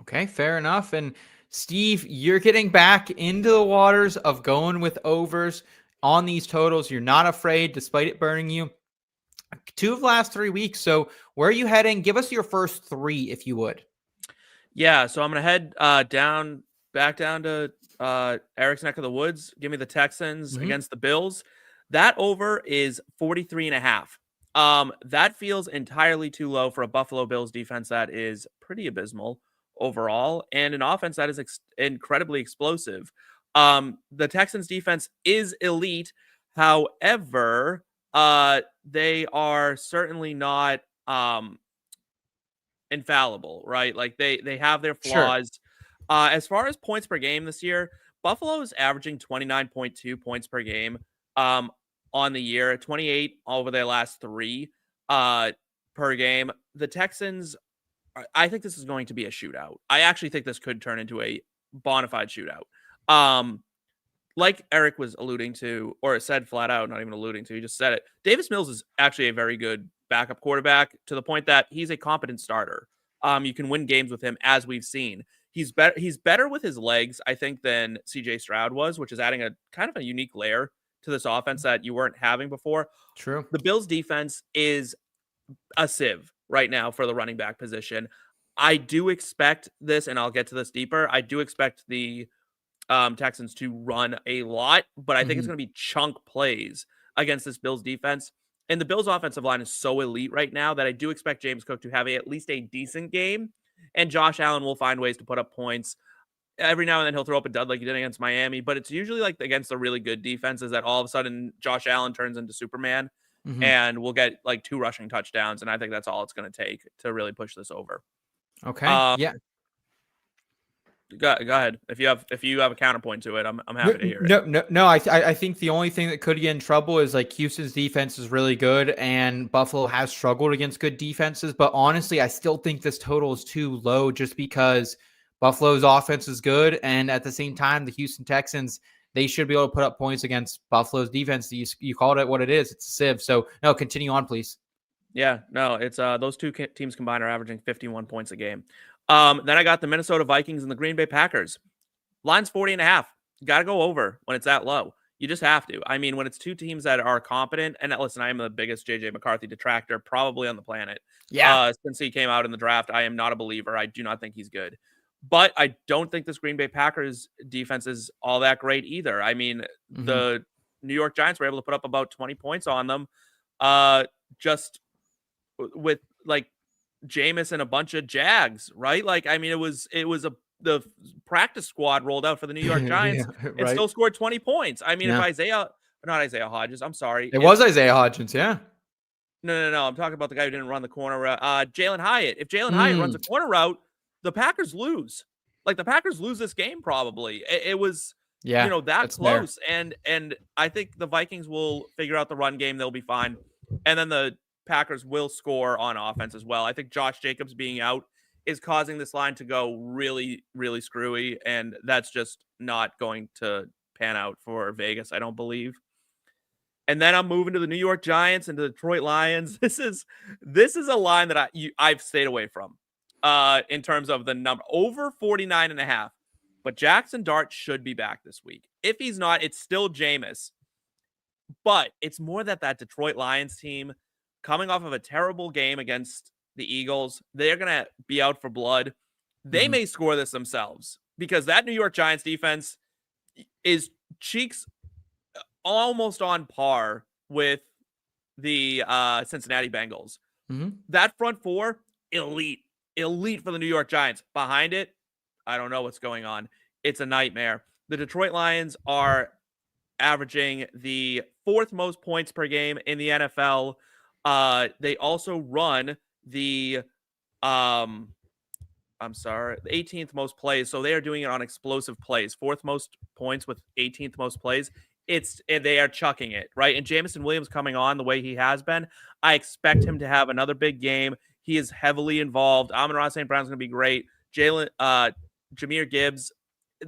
Speaker 1: Okay, fair enough. And Steve, you're getting back into the waters of going with overs on these totals. You're not afraid, despite it burning you. 2 of the last 3 weeks. So where are you heading? Give us your first 3, if you would.
Speaker 4: Yeah, so I'm going to head back down to Eric's neck of the woods. Give me the Texans against the Bills. That over is 43.5. That feels entirely too low for a Buffalo Bills defense that is pretty abysmal overall, and an offense that is incredibly explosive. The Texans defense is elite. However, they are certainly not infallible, right? Like they have their flaws. Sure. As far as points per game this year, Buffalo is averaging 29.2 points per game on the year, 28 over their last 3 per game. The Texans, I think this is going to be a shootout. I actually think this could turn into a bona fide shootout. Like Eric was alluding to, or said flat out, not even alluding to, he just said it. Davis Mills is actually a very good backup quarterback to the point that he's a competent starter. You can win games with him, as we've seen. He's better with his legs, I think, than CJ Stroud was, which is adding a kind of a unique layer to this offense that you weren't having before.
Speaker 1: True.
Speaker 4: The Bills defense is a sieve right now for the running back position. I do expect this, and I'll get to this deeper. I do expect the Texans to run a lot, but I think it's going to be chunk plays against this Bills defense. And the Bills offensive line is so elite right now that I do expect James Cook to have at least a decent game. And Josh Allen will find ways to put up points. Every now and then he'll throw up a dud like he did against Miami, but it's usually like against the really good defenses that all of a sudden Josh Allen turns into Superman and we'll get like 2 rushing touchdowns. And I think that's all it's going to take to really push this over.
Speaker 1: Okay.
Speaker 4: Yeah. Go ahead. If you have a counterpoint to it, I'm happy to hear it.
Speaker 1: No. I think the only thing that could get in trouble is like Houston's defense is really good, and Buffalo has struggled against good defenses. But honestly, I still think this total is too low, just because Buffalo's offense is good, and at the same time, the Houston Texans, they should be able to put up points against Buffalo's defense. You called it what it is. It's a sieve. So no, continue on, please.
Speaker 4: Yeah, no, it's those two teams combined are averaging 51 points a game. Then I got the Minnesota Vikings and the Green Bay Packers. Line's 40.5. You got to go over when it's that low. You just have to. I mean, when it's two teams that are competent, and listen, I am the biggest JJ McCarthy detractor probably on the planet.
Speaker 1: Yeah.
Speaker 4: Since he came out in the draft, I am not a believer. I do not think he's good. But I don't think this Green Bay Packers defense is all that great either. I mean, the New York Giants were able to put up about 20 points on them just with like Jameis and a bunch of Jags, right? Like, I mean, it was the practice squad rolled out for the New York Giants and still scored 20 points. I mean, if not Isaiah Hodgins, I'm sorry.
Speaker 1: It was Isaiah Hodgins, yeah.
Speaker 4: No. I'm talking about the guy who didn't run the corner route. Jalen Hyatt. If Jalen Hyatt runs a corner route, the Packers lose. Like, the Packers lose this game probably. It was, that close. Fair. And I think the Vikings will figure out the run game. They'll be fine. And then the Packers will score on offense as well. I think Josh Jacobs being out is causing this line to go really, really screwy, and that's just not going to pan out for Vegas, I don't believe. And then I'm moving to the New York Giants and the Detroit Lions. This is a line that I've stayed away from in terms of the number over 49.5. But Jackson Dart should be back this week. If he's not, it's still Jameis. But it's more that Detroit Lions team, coming off of a terrible game against the Eagles, they're going to be out for blood. They may score this themselves because that New York Giants defense is cheeks almost on par with the Cincinnati Bengals. That front four, elite for the New York Giants. Behind it, I don't know what's going on. It's a nightmare. The Detroit Lions are averaging the 4th most points per game in the NFL. They also run the 18th most plays. So they are doing it on explosive plays. 4th most points with 18th most plays. They are chucking it, right? And Jameson Williams coming on the way he has been, I expect him to have another big game. He is heavily involved. Amon-Ra St. Brown's going to be great. Jahmyr Gibbs.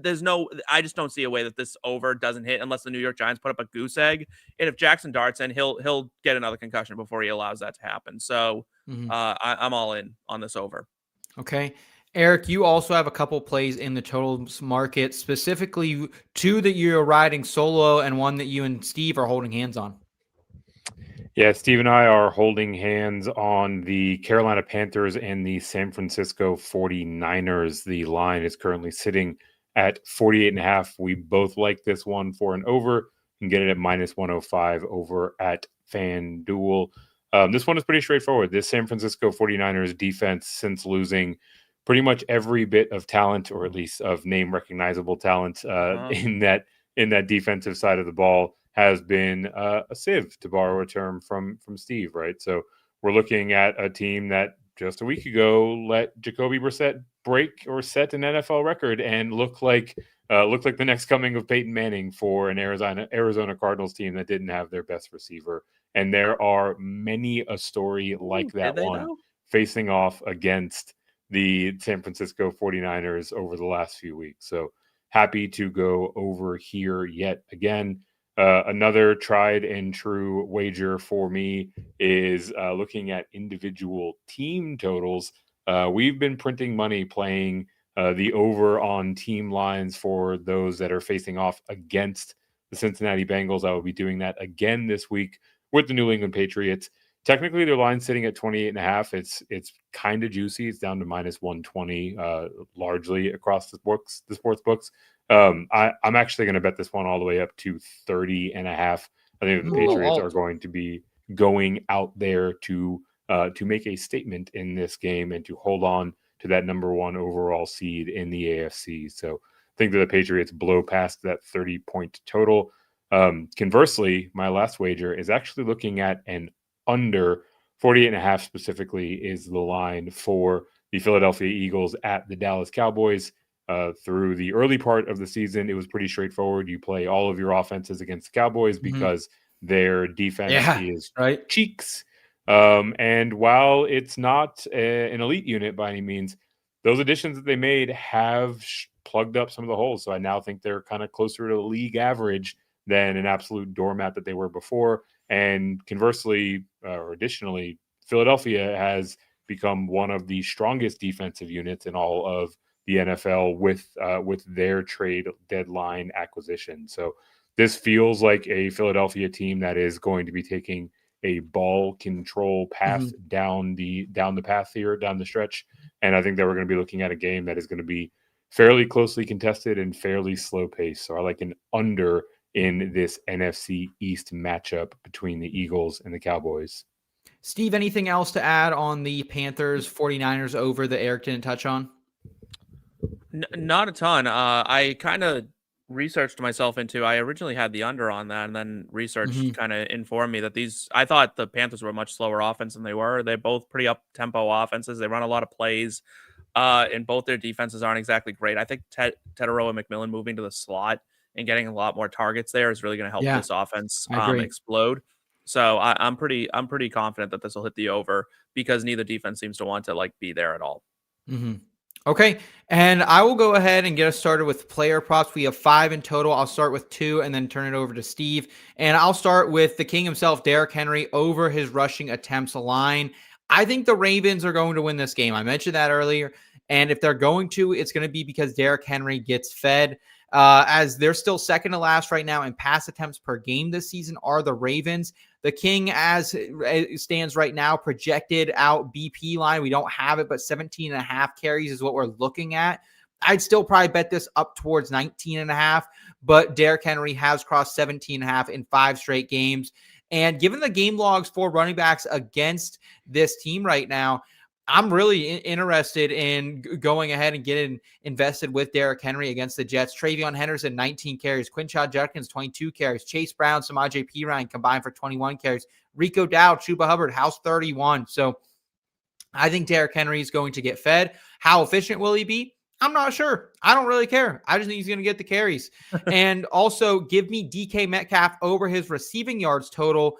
Speaker 4: I just don't see a way that this over doesn't hit unless the New York Giants put up a goose egg. And if Jackson Dart's in, he'll get another concussion before he allows that to happen. So I'm all in on this over.
Speaker 1: Okay. Eric, you also have a couple plays in the totals market, specifically 2 that you're riding solo and 1 that you and Steve are holding hands on.
Speaker 3: Yeah, Steve and I are holding hands on the Carolina Panthers and the San Francisco 49ers. The line is currently sitting at 48.5. We both like this one for an over. You can get it at -105 over at FanDuel. This one is pretty straightforward. This San Francisco 49ers defense, since losing pretty much every bit of talent, or at least of name recognizable talent in that defensive side of the ball, has been a sieve, to borrow a term from Steve, right? So we're looking at a team that just a week ago let Jacoby Brissett break or set an NFL record and look like the next coming of Peyton Manning for an Arizona Cardinals team that didn't have their best receiver. And there are many a story like that one facing off against the San Francisco 49ers over the last few weeks. So happy to go over here yet again. Another tried and true wager for me is looking at individual team totals. We've been printing money playing the over on team lines for those that are facing off against the Cincinnati Bengals. I will be doing that again this week with the New England Patriots. Technically, their line's sitting at 28.5. It's kind of juicy. It's down to minus 120 largely across the sports books. I'm actually going to bet this one all the way up to 30.5. I think the Patriots are going to be going out there to make a statement in this game and to hold on to that number one overall seed in the AFC. So I think that the Patriots blow past that 30-point total. Conversely, my last wager is actually looking at an under 48.5 specifically is the line for the Philadelphia Eagles at the Dallas Cowboys. Through the early part of the season, it was pretty straightforward. You play all of your offenses against the Cowboys because their defense is cheeks. And while it's not an elite unit by any means, those additions that they made have plugged up some of the holes. So I now think they're kind of closer to the league average than an absolute doormat that they were before. And conversely, or additionally, Philadelphia has become one of the strongest defensive units in all of the NFL with their trade deadline acquisition. So this feels like a Philadelphia team that is going to be taking a ball control path down the path here, down the stretch. And I think that we're going to be looking at a game that is going to be fairly closely contested and fairly slow paced. So I like an under in this NFC East matchup between the Eagles and the Cowboys.
Speaker 1: Steve, anything else to add on the Panthers 49ers over that Eric didn't touch on?
Speaker 4: Not a ton. I kind of researched myself into, I originally had the under on that, and then research kind of informed me that I thought the Panthers were a much slower offense than they were. They're both pretty up-tempo offenses. They run a lot of plays, and both their defenses aren't exactly great. I think Tyrone and McMillan moving to the slot and getting a lot more targets there is really going to help this offense explode. So I'm pretty confident that this will hit the over because neither defense seems to want to be there at all.
Speaker 1: Okay, and I will go ahead and get us started with player props. We have 5 in total. I'll start with 2 and then turn it over to Steve. And I'll start with the king himself, Derrick Henry, over his rushing attempts line. I think the Ravens are going to win this game. I mentioned that earlier. And if they're going to, it's going to be because Derrick Henry gets fed. As they're still second to last right now in pass attempts per game this season are the Ravens. The king, as it stands right now, projected out BP line. We don't have it, but 17.5 carries is what we're looking at. I'd still probably bet this up towards 19.5, but Derrick Henry has crossed 17.5 in 5 straight games. And given the game logs for running backs against this team right now, I'm really interested in going ahead and getting invested with Derrick Henry against the Jets. Travion Henderson, 19 carries. Quinshon Judkins, 22 carries. Chase Brown, Samaje Perine combined for 21 carries. Rico Dowd, Chuba Hubbard, house 31. So I think Derrick Henry is going to get fed. How efficient will he be? I'm not sure. I don't really care. I just think he's going to get the carries. And also give me DK Metcalf over his receiving yards total.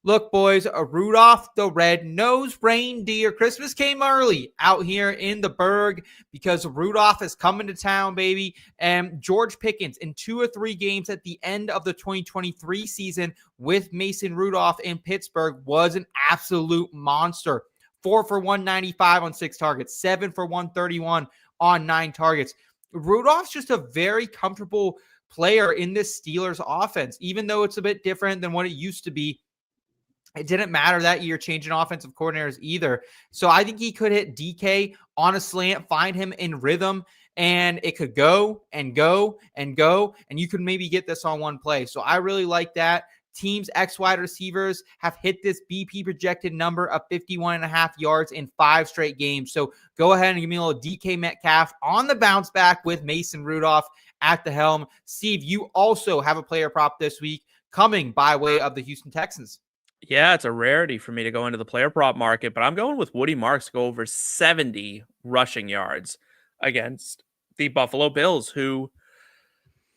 Speaker 1: Look, boys, Rudolph the Red-Nosed Reindeer. Christmas came early out here in the Berg because Rudolph is coming to town, baby. And George Pickens in 2 or 3 games at the end of the 2023 season with Mason Rudolph in Pittsburgh was an absolute monster. 4 for 195 on 6 targets, 7 for 131 on 9 targets. Rudolph's just a very comfortable player in this Steelers offense, even though it's a bit different than what it used to be. It didn't matter that year changing offensive coordinators either. So I think he could hit DK on a slant, find him in rhythm, and it could go and go and go, and you could maybe get this on one play. So I really like that. Teams X wide receivers have hit this BP projected number of 51.5 yards in 5 straight games. So go ahead and give me a little DK Metcalf on the bounce back with Mason Rudolph at the helm. Steve, you also have a player prop this week coming by way of the Houston Texans.
Speaker 4: Yeah, it's a rarity for me to go into the player prop market, but I'm going with Woody Marks to go over 70 rushing yards against the Buffalo Bills, who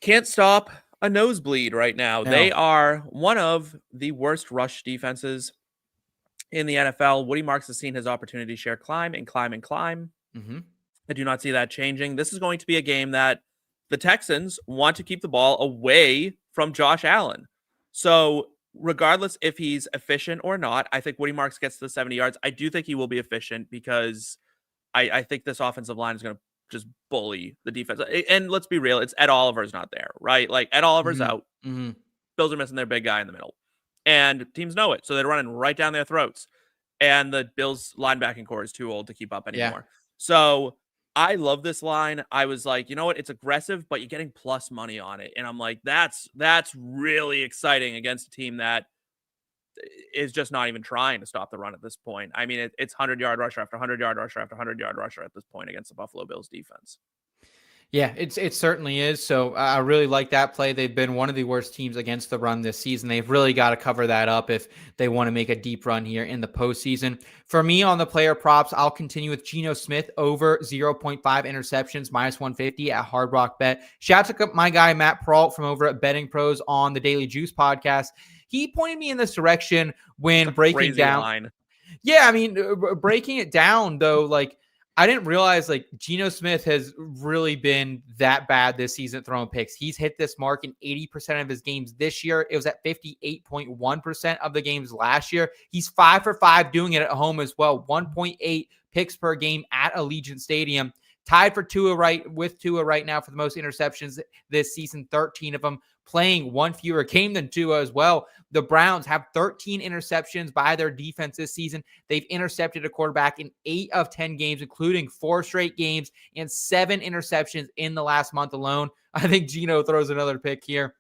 Speaker 4: can't stop a nosebleed right now. No. They are one of the worst rush defenses in the NFL. Woody Marks has seen his opportunity share climb and climb and climb. I do not see that changing. This is going to be a game that the Texans want to keep the ball away from Josh Allen. So regardless if he's efficient or not, I think Woody Marks gets to the 70 yards. I do think he will be efficient because I think this offensive line is going to just bully the defense. And let's be real, it's Ed Oliver's not there, right? Like Ed Oliver's out. Bills are missing their big guy in the middle. And teams know it. So they're running right down their throats. And the Bills linebacking core is too old to keep up anymore.
Speaker 1: Yeah.
Speaker 4: So I love this line. I was like, you know what? It's aggressive, but you're getting plus money on it. And I'm like, that's really exciting against a team that is just not even trying to stop the run at this point. I mean, it's 100-yard rusher after 100-yard rusher after 100-yard rusher at this point against the Buffalo Bills defense.
Speaker 1: Yeah, it certainly is. So I really like that play. They've been one of the worst teams against the run this season. They've really got to cover that up if they want to make a deep run here in the postseason. For me on the player props, I'll continue with Geno Smith over 0.5 interceptions, -150 at Hard Rock Bet. Shout out to my guy, Matt Peralt from over at Betting Pros on the Daily Juice podcast. He pointed me in this direction when breaking down.
Speaker 4: Line.
Speaker 1: Yeah, I mean, breaking it down, though, like, I didn't realize like Geno Smith has really been that bad this season throwing picks. He's hit this mark in 80% of his games this year. It was at 58.1% of the games last year. He's 5 for 5 doing it at home as well. 1.8 picks per game at Allegiant Stadium. Tied for Tua right now for the most interceptions this season, 13 of them, playing one fewer game than Tua as well. The Browns have 13 interceptions by their defense this season. They've intercepted a quarterback in 8 of 10 games, including 4 straight games and 7 interceptions in the last month alone. I think Geno throws another pick here.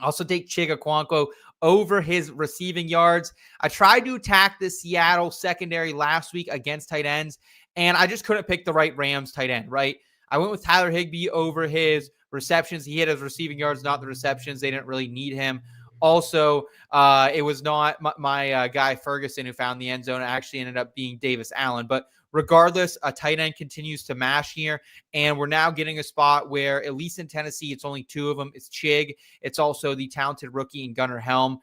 Speaker 1: Also take Chigga over his receiving yards. I tried to attack the Seattle secondary last week against tight ends, and I just couldn't pick the right Rams tight end, right? I went with Tyler Higbee over his receptions. He hit his receiving yards, not the receptions. They didn't really need him. Also, it was not my guy Ferguson who found the end zone. It actually ended up being Davis Allen. But regardless, a tight end continues to mash here. And we're now getting a spot where, at least in Tennessee, it's only 2 of them. It's Chig. It's also the talented rookie in Gunnar Helm.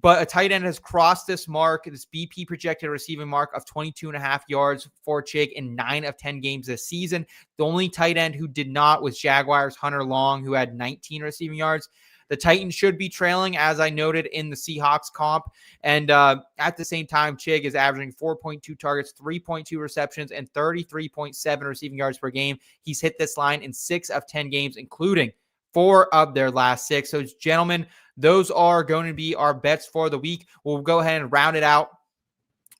Speaker 1: But a tight end has crossed this mark, this BP projected receiving mark of 22.5 yards for Chig in 9 of 10 games this season. The only tight end who did not was Jaguars' Hunter Long, who had 19 receiving yards. The Titans should be trailing, as I noted in the Seahawks comp. And at the same time, Chig is averaging 4.2 targets, 3.2 receptions, and 33.7 receiving yards per game. He's hit this line in 6 of 10 games, including 4 of their last 6. So, gentlemen, those are going to be our bets for the week. We'll go ahead and round it out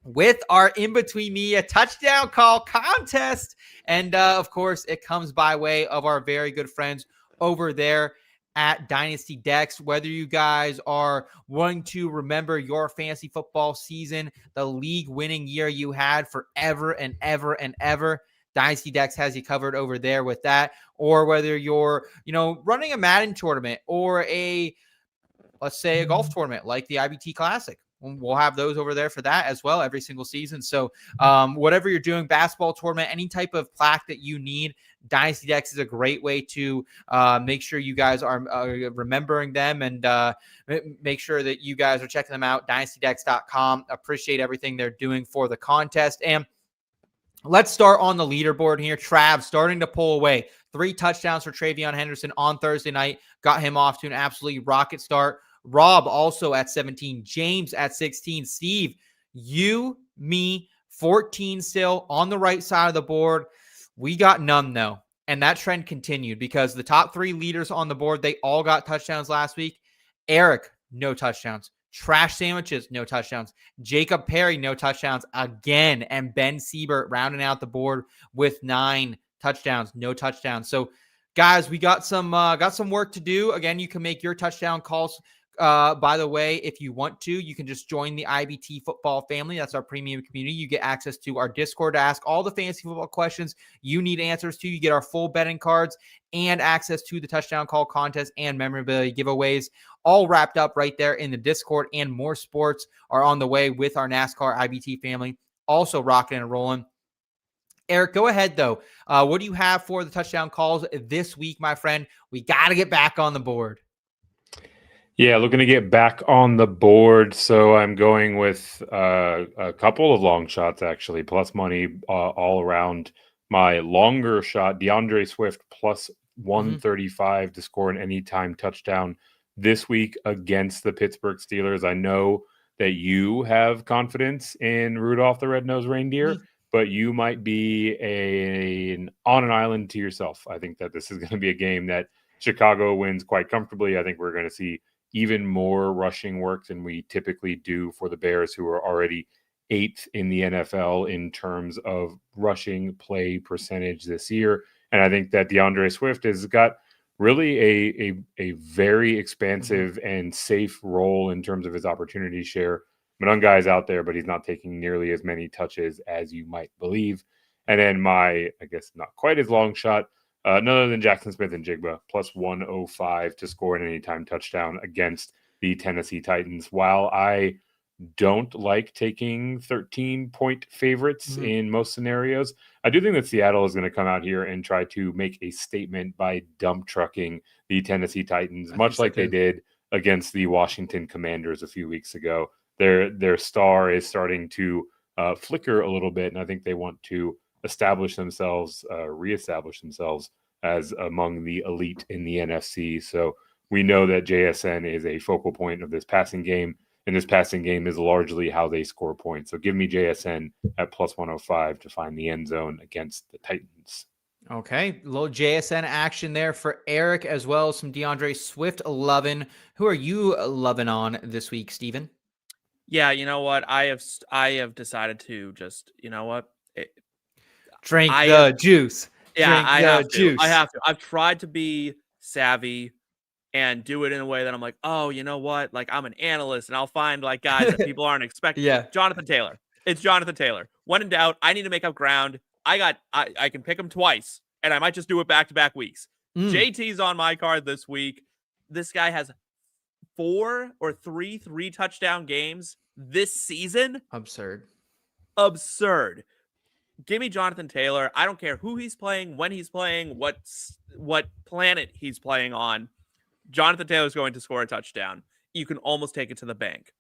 Speaker 1: with our In-Between Media touchdown call contest. And, of course, it comes by way of our very good friends over there at Dynasty Dex. Whether you guys are wanting to remember your fantasy football season, the league winning year you had forever and ever and ever, Dynasty Dex has you covered over there with that. Or whether you're, running a Madden tournament or let's say a golf tournament like the IBT Classic. We'll have those over there for that as well every single season. So whatever you're doing, basketball tournament, any type of plaque that you need, Dynasty Dex is a great way to make sure you guys are remembering them and make sure that you guys are checking them out, dynastydex.com. Appreciate everything they're doing for the contest. And let's start on the leaderboard here. Trav starting to pull away. 3 touchdowns for Travion Henderson on Thursday night. Got him off to an absolutely rocket start. Rob also at 17. James at 16. Steve, you, me, 14 still on the right side of the board. We got none, though. And that trend continued because the top 3 leaders on the board, they all got touchdowns last week. Eric, no touchdowns. Trash Sandwiches, no touchdowns. Jacob Perry, no touchdowns again. And Ben Siebert rounding out the board with 9 touchdowns, no touchdowns. So, guys, we got some work to do. Again, you can make your touchdown calls. By the way, if you want to, you can just join the IBT football family. That's our premium community. You get access to our Discord to ask all the fantasy football questions you need answers to. You get our full betting cards and access to the touchdown call contest and memorabilia giveaways, all wrapped up right there in the Discord. And more sports are on the way with our NASCAR IBT family, also rocking and rolling. Eric, go ahead, though. What do you have for the touchdown calls this week, my friend? We got to get back on the board.
Speaker 3: Yeah, looking to get back on the board. So I'm going with a couple of long shots, actually, plus money all around. My longer shot, DeAndre Swift, plus +135 to score an anytime touchdown this week against the Pittsburgh Steelers. I know that you have confidence in Rudolph the Red-Nosed Reindeer, but you might be on an island to yourself. I think that this is going to be a game that Chicago wins quite comfortably. I think we're going to see even more rushing work than we typically do for the Bears, who are already 8th in the NFL in terms of rushing play percentage this year. And I think that DeAndre Swift has got really a very expansive and safe role in terms of his opportunity share. Mununga is out there, but he's not taking nearly as many touches as you might believe. And then my, I guess not quite as long shot, none other than Jaxon Smith-Njigba, +105 to score an anytime touchdown against the Tennessee Titans. While I don't like taking 13-point favorites in most scenarios, I do think that Seattle is going to come out here and try to make a statement by dump trucking the Tennessee Titans, much like they did against the Washington Commanders a few weeks ago. Their star is starting to flicker a little bit, and I think they want to reestablish themselves as among the elite in the NFC. So we know that JSN is a focal point of this passing game, and this passing game is largely how they score points. So give me JSN at +105 to find the end zone against the Titans.
Speaker 1: Okay, a little JSN action there for Eric, as well as some DeAndre Swift 11. Who are you loving on this week, Steven?
Speaker 4: Yeah, you know what? I have decided to just,
Speaker 1: Drink the juice.
Speaker 4: Yeah,
Speaker 1: I have
Speaker 4: to. I've tried to be savvy and do it in a way that I'm like, oh, you know what? Like, I'm an analyst, and I'll find like guys that people aren't expecting.
Speaker 1: Yeah.
Speaker 4: Jonathan Taylor. It's Jonathan Taylor. When in doubt, I need to make up ground. I can pick him twice, and I might just do it back-to-back weeks. JT's on my card this week. This guy has 4 or 3 touchdown games this season.
Speaker 1: Absurd.
Speaker 4: Give me Jonathan Taylor. I don't care who he's playing, when he's playing, what planet he's playing on. Jonathan Taylor is going to score a touchdown. You can almost take it to the bank.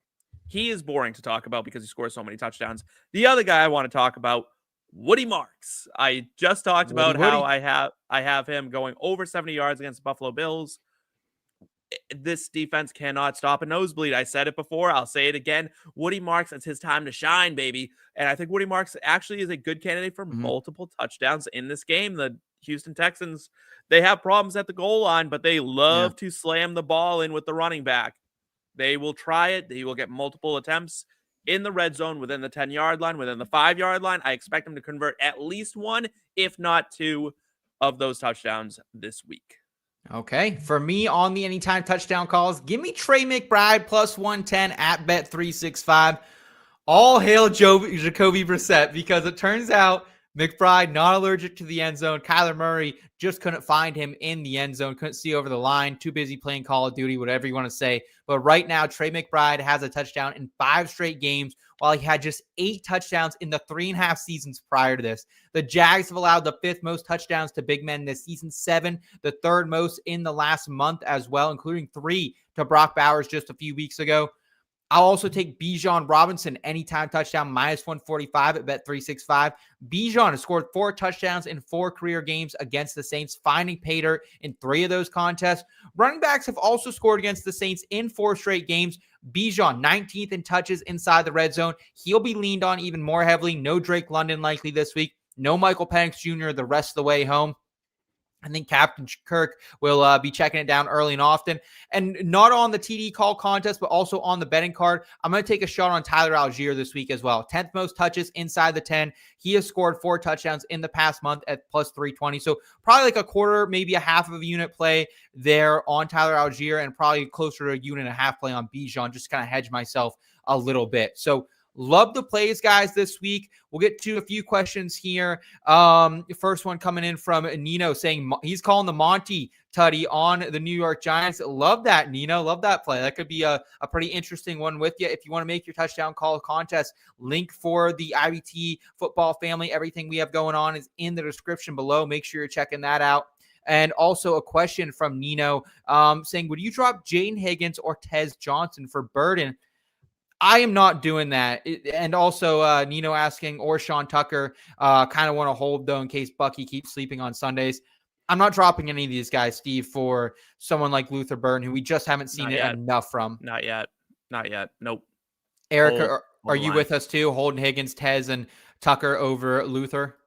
Speaker 4: He is boring to talk about because he scores so many touchdowns. The other guy I want to talk about, Woody Marks. I just talked about how I have him going over 70 yards against the Buffalo Bills. This defense cannot stop a nosebleed. I said it before. I'll say it again. Woody Marks, it's his time to shine, baby. And I think Woody Marks actually is a good candidate for multiple touchdowns in this game. The Houston Texans, they have problems at the goal line, but they love to slam the ball in with the running back. They will try it. They will get multiple attempts in the red zone, within the 10-yard line, within the 5-yard line. I expect them to convert at least 1, if not 2, of those touchdowns this week.
Speaker 1: Okay, for me on the anytime touchdown calls, give me Trey McBride +110 at Bet365. All hail Jacoby Brissett, because it turns out McBride not allergic to the end zone. Kyler Murray just couldn't find him in the end zone, couldn't see over the line, too busy playing Call of Duty, whatever you want to say. But right now, Trey McBride has a touchdown in 5 straight games, while he had just 8 touchdowns in the 3.5 seasons prior to this. The Jags have allowed the 5th most touchdowns to big men this season, 7, the 3rd most in the last month as well, including 3 to Brock Bowers just a few weeks ago. I'll also take Bijan Robinson anytime touchdown -145 at Bet365. Bijan has scored 4 touchdowns in 4 career games against the Saints, finding pay dirt in 3 of those contests. Running backs have also scored against the Saints in 4 straight games. Bijan, 19th in touches inside the red zone. He'll be leaned on even more heavily. No Drake London likely this week. No Michael Penix Jr. the rest of the way home. I think Captain Kirk will be checking it down early and often. And not on the TD call contest, but also on the betting card, I'm going to take a shot on Tyler Algier this week as well. 10th most touches inside the 10. He has scored 4 touchdowns in the past month at +320. So probably like a quarter, maybe a half of a unit play there on Tyler Algier, and probably closer to a unit and a half play on Bijan, just kind of hedge myself a little bit. So love the plays, guys, this week. We'll get to a few questions here. First one coming in from Nino saying he's calling the Monty Tutty on the New York Giants. Love that, Nino. Love that play. That could be a pretty interesting one with you. If you want to make your touchdown call contest, link for the IBT football family, everything we have going on is in the description below. Make sure you're checking that out. And also a question from Nino saying, would you drop Jaden Higgins or Tez Johnson for Burden? I am not doing that. And also Nino asking, or Sean Tucker, kind of want to hold, though, in case Bucky keeps sleeping on Sundays. I'm not dropping any of these guys, Steve, for someone like Luther Burden, who we just haven't seen
Speaker 4: Not yet.
Speaker 1: enough from.
Speaker 4: Not yet. Nope.
Speaker 1: Eric,
Speaker 4: Hold
Speaker 1: are
Speaker 4: the
Speaker 1: you
Speaker 4: line.
Speaker 1: with us too? Holden Higgins, Tez, and Tucker over Luther?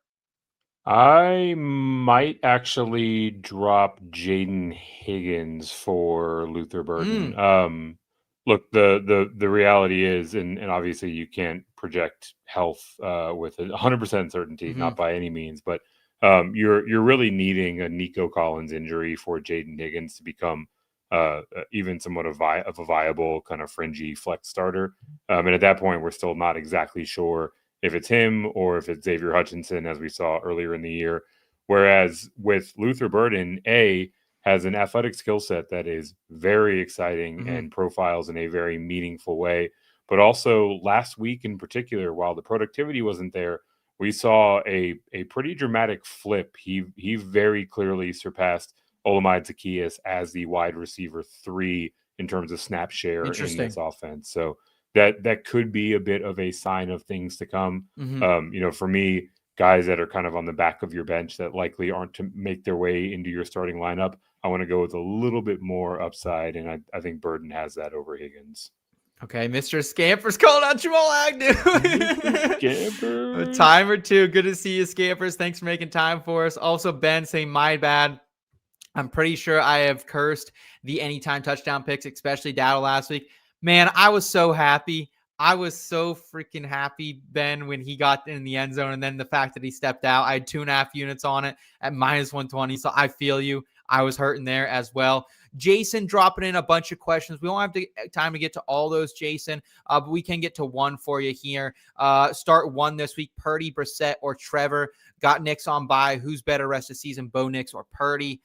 Speaker 3: I might actually drop Jaden Higgins for Luther Burden. Look, the reality is, and obviously you can't project health with 100% certainty, not by any means, but you're really needing a Nico Collins injury for Jaden Higgins to become even somewhat of a viable kind of fringy flex starter. And at that point, we're still not exactly sure if it's him or if it's Xavier Hutchinson, as we saw earlier in the year. Whereas with Luther Burden, has an athletic skill set that is very exciting and profiles in a very meaningful way. But also last week in particular, while the productivity wasn't there, we saw a pretty dramatic flip. He very clearly surpassed Olamide Zaccheaus as the wide receiver 3 in terms of snap share in this offense. So that could be a bit of a sign of things to come. For me, guys that are kind of on the back of your bench that likely aren't to make their way into your starting lineup, I want to go with a little bit more upside, and I think Burden has that over Higgins.
Speaker 1: Okay, Mr. Scampers calling out Jamal Agnew.
Speaker 3: Scampers.
Speaker 1: A time or two. Good to see you, Scampers. Thanks for making time for us. Also, Ben saying, my bad. I'm pretty sure I have cursed the anytime touchdown picks, especially Dowdle last week. Man, I was so happy. I was so freaking happy, Ben, when he got in the end zone, and then the fact that he stepped out. I had 2.5 units on it at -120, so I feel you. I was hurting there as well. Jason dropping in a bunch of questions. We won't have time to get to all those, Jason, but we can get to one for you here. Start one this week, Purdy, Brissett, or Trevor. Got Nix on bye. Who's better rest of season, Bo Nix or Purdy?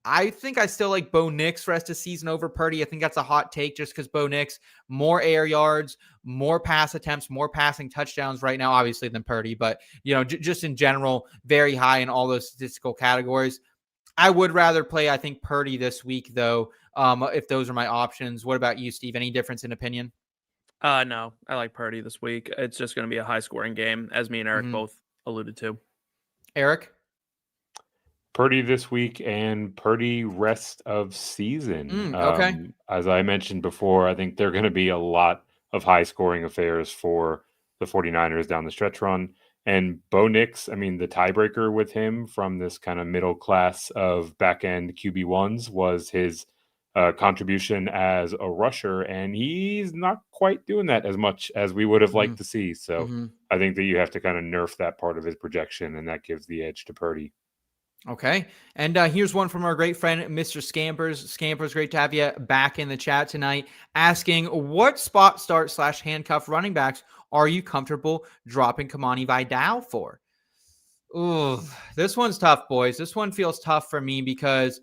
Speaker 1: I think I still like Bo Nix rest of season over Purdy. I think that's a hot take just because Bo Nix, more air yards, more pass attempts, more passing touchdowns right now, obviously, than Purdy. But, just in general, very high in all those statistical categories. I would rather play, I think, Purdy this week, though, if those are my options. What about you, Steve? Any difference in opinion?
Speaker 4: No, I like Purdy this week. It's just going to be a high-scoring game, as me and Eric both alluded to.
Speaker 1: Eric?
Speaker 3: Purdy this week and Purdy rest of season.
Speaker 1: Okay.
Speaker 3: As I mentioned before, I think there are going to be a lot of high-scoring affairs for the 49ers down the stretch run. And Bo Nix, the tiebreaker with him from this kind of middle class of back-end QB1s was his contribution as a rusher, and he's not quite doing that as much as we would have liked to see. So I think that you have to kind of nerf that part of his projection, and that gives the edge to Purdy.
Speaker 1: Okay. And here's one from our great friend, Mr. Scampers. Scampers, great to have you back in the chat tonight, asking what spot start / handcuff running backs are you comfortable dropping Kamani Vidal for? Ooh, this one's tough, boys. This one feels tough for me because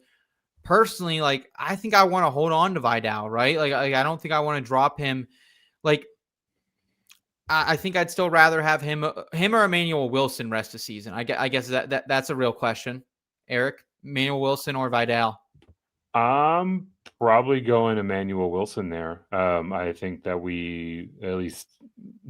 Speaker 1: personally, I think I want to hold on to Vidal, right? I don't think I want to drop him. I think I'd still rather have him or Emmanuel Wilson rest of season. I guess that's a real question. Eric, Emmanuel Wilson or Vidal?
Speaker 3: I'm probably going Emmanuel Wilson there. I think that at least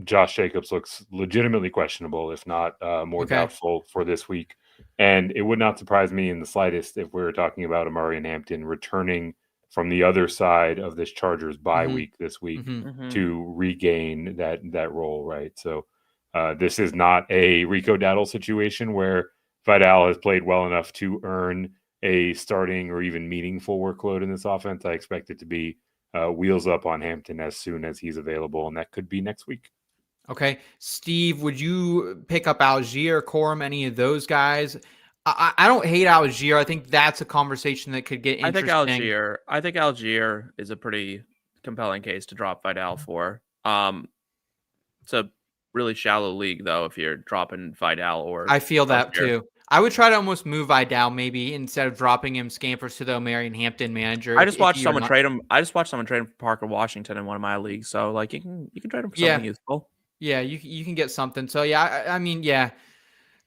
Speaker 3: Josh Jacobs looks legitimately questionable, if not more doubtful for this week. And it would not surprise me in the slightest if we were talking about Amari and Hampton returning from the other side of this Chargers bye week this week to regain that role, right? So this is not a Rico Dowdle situation where Vidal has played well enough to earn a starting or even meaningful workload in this offense. I expect it to be wheels up on Hampton as soon as he's available, and that could be next week.
Speaker 1: Okay. Steve, would you pick up Algier, Corum, any of those guys? I don't hate Algier. I think that's a conversation that could get interesting.
Speaker 4: I think Algier is a pretty compelling case to drop Vidal for. It's a really shallow league, though, if you're dropping Vidal or
Speaker 1: I feel that too. I would try to almost move Vidal maybe instead of dropping him Scampers to the Marion Hampton manager.
Speaker 4: I just watched someone trade him. I just watched someone trade him for Parker Washington in one of my leagues. So you can trade him for something useful. Yeah,
Speaker 1: you can get something. So yeah.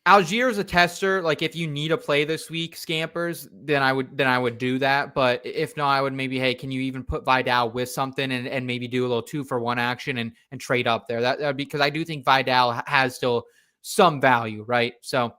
Speaker 1: Algier is a tester. If you need a play this week, Scampers, then I would do that. But if not, I would maybe, hey, can you even put Vidal with something and maybe do a little 2-for-1 action and trade up there? That would be because I do think Vidal has still some value, right? So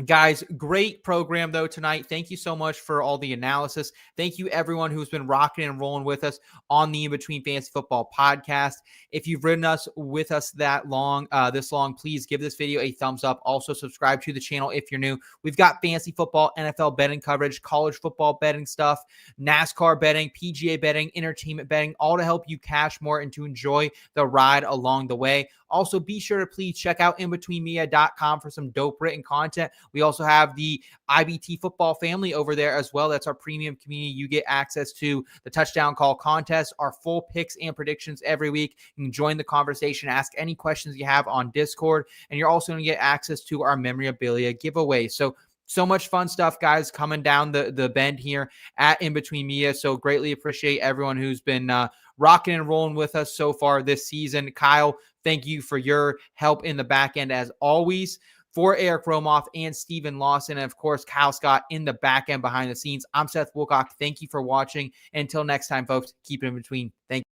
Speaker 1: Guys, great program though tonight. Thank you so much for all the analysis. Thank you everyone who's been rocking and rolling with us on the In Between Fantasy Football podcast. If you've ridden us with us that long, this long, please give this video a thumbs up. Also subscribe to the channel if you're new. We've got fantasy football, NFL betting coverage, college football betting stuff, NASCAR betting, PGA betting, entertainment betting, all to help you cash more and to enjoy the ride along the way. Also, be sure to please check out inbetweenmedia.com for some dope written content. We also have the IBT football family over there as well. That's our premium community. You get access to the touchdown call contest, our full picks and predictions every week. You can join the conversation, ask any questions you have on Discord, and you're also going to get access to our memorabilia giveaway. So much fun stuff, guys, coming down the bend here at In Between Media. So greatly appreciate everyone who's been rocking and rolling with us so far this season. Kyle, thank you for your help in the back end as always. For Eric Romoff and Steven Lawson, and of course, Kyle Scott in the back end behind the scenes, I'm Seth Wilcock. Thank you for watching. And until next time, folks, keep it in between. Thank you.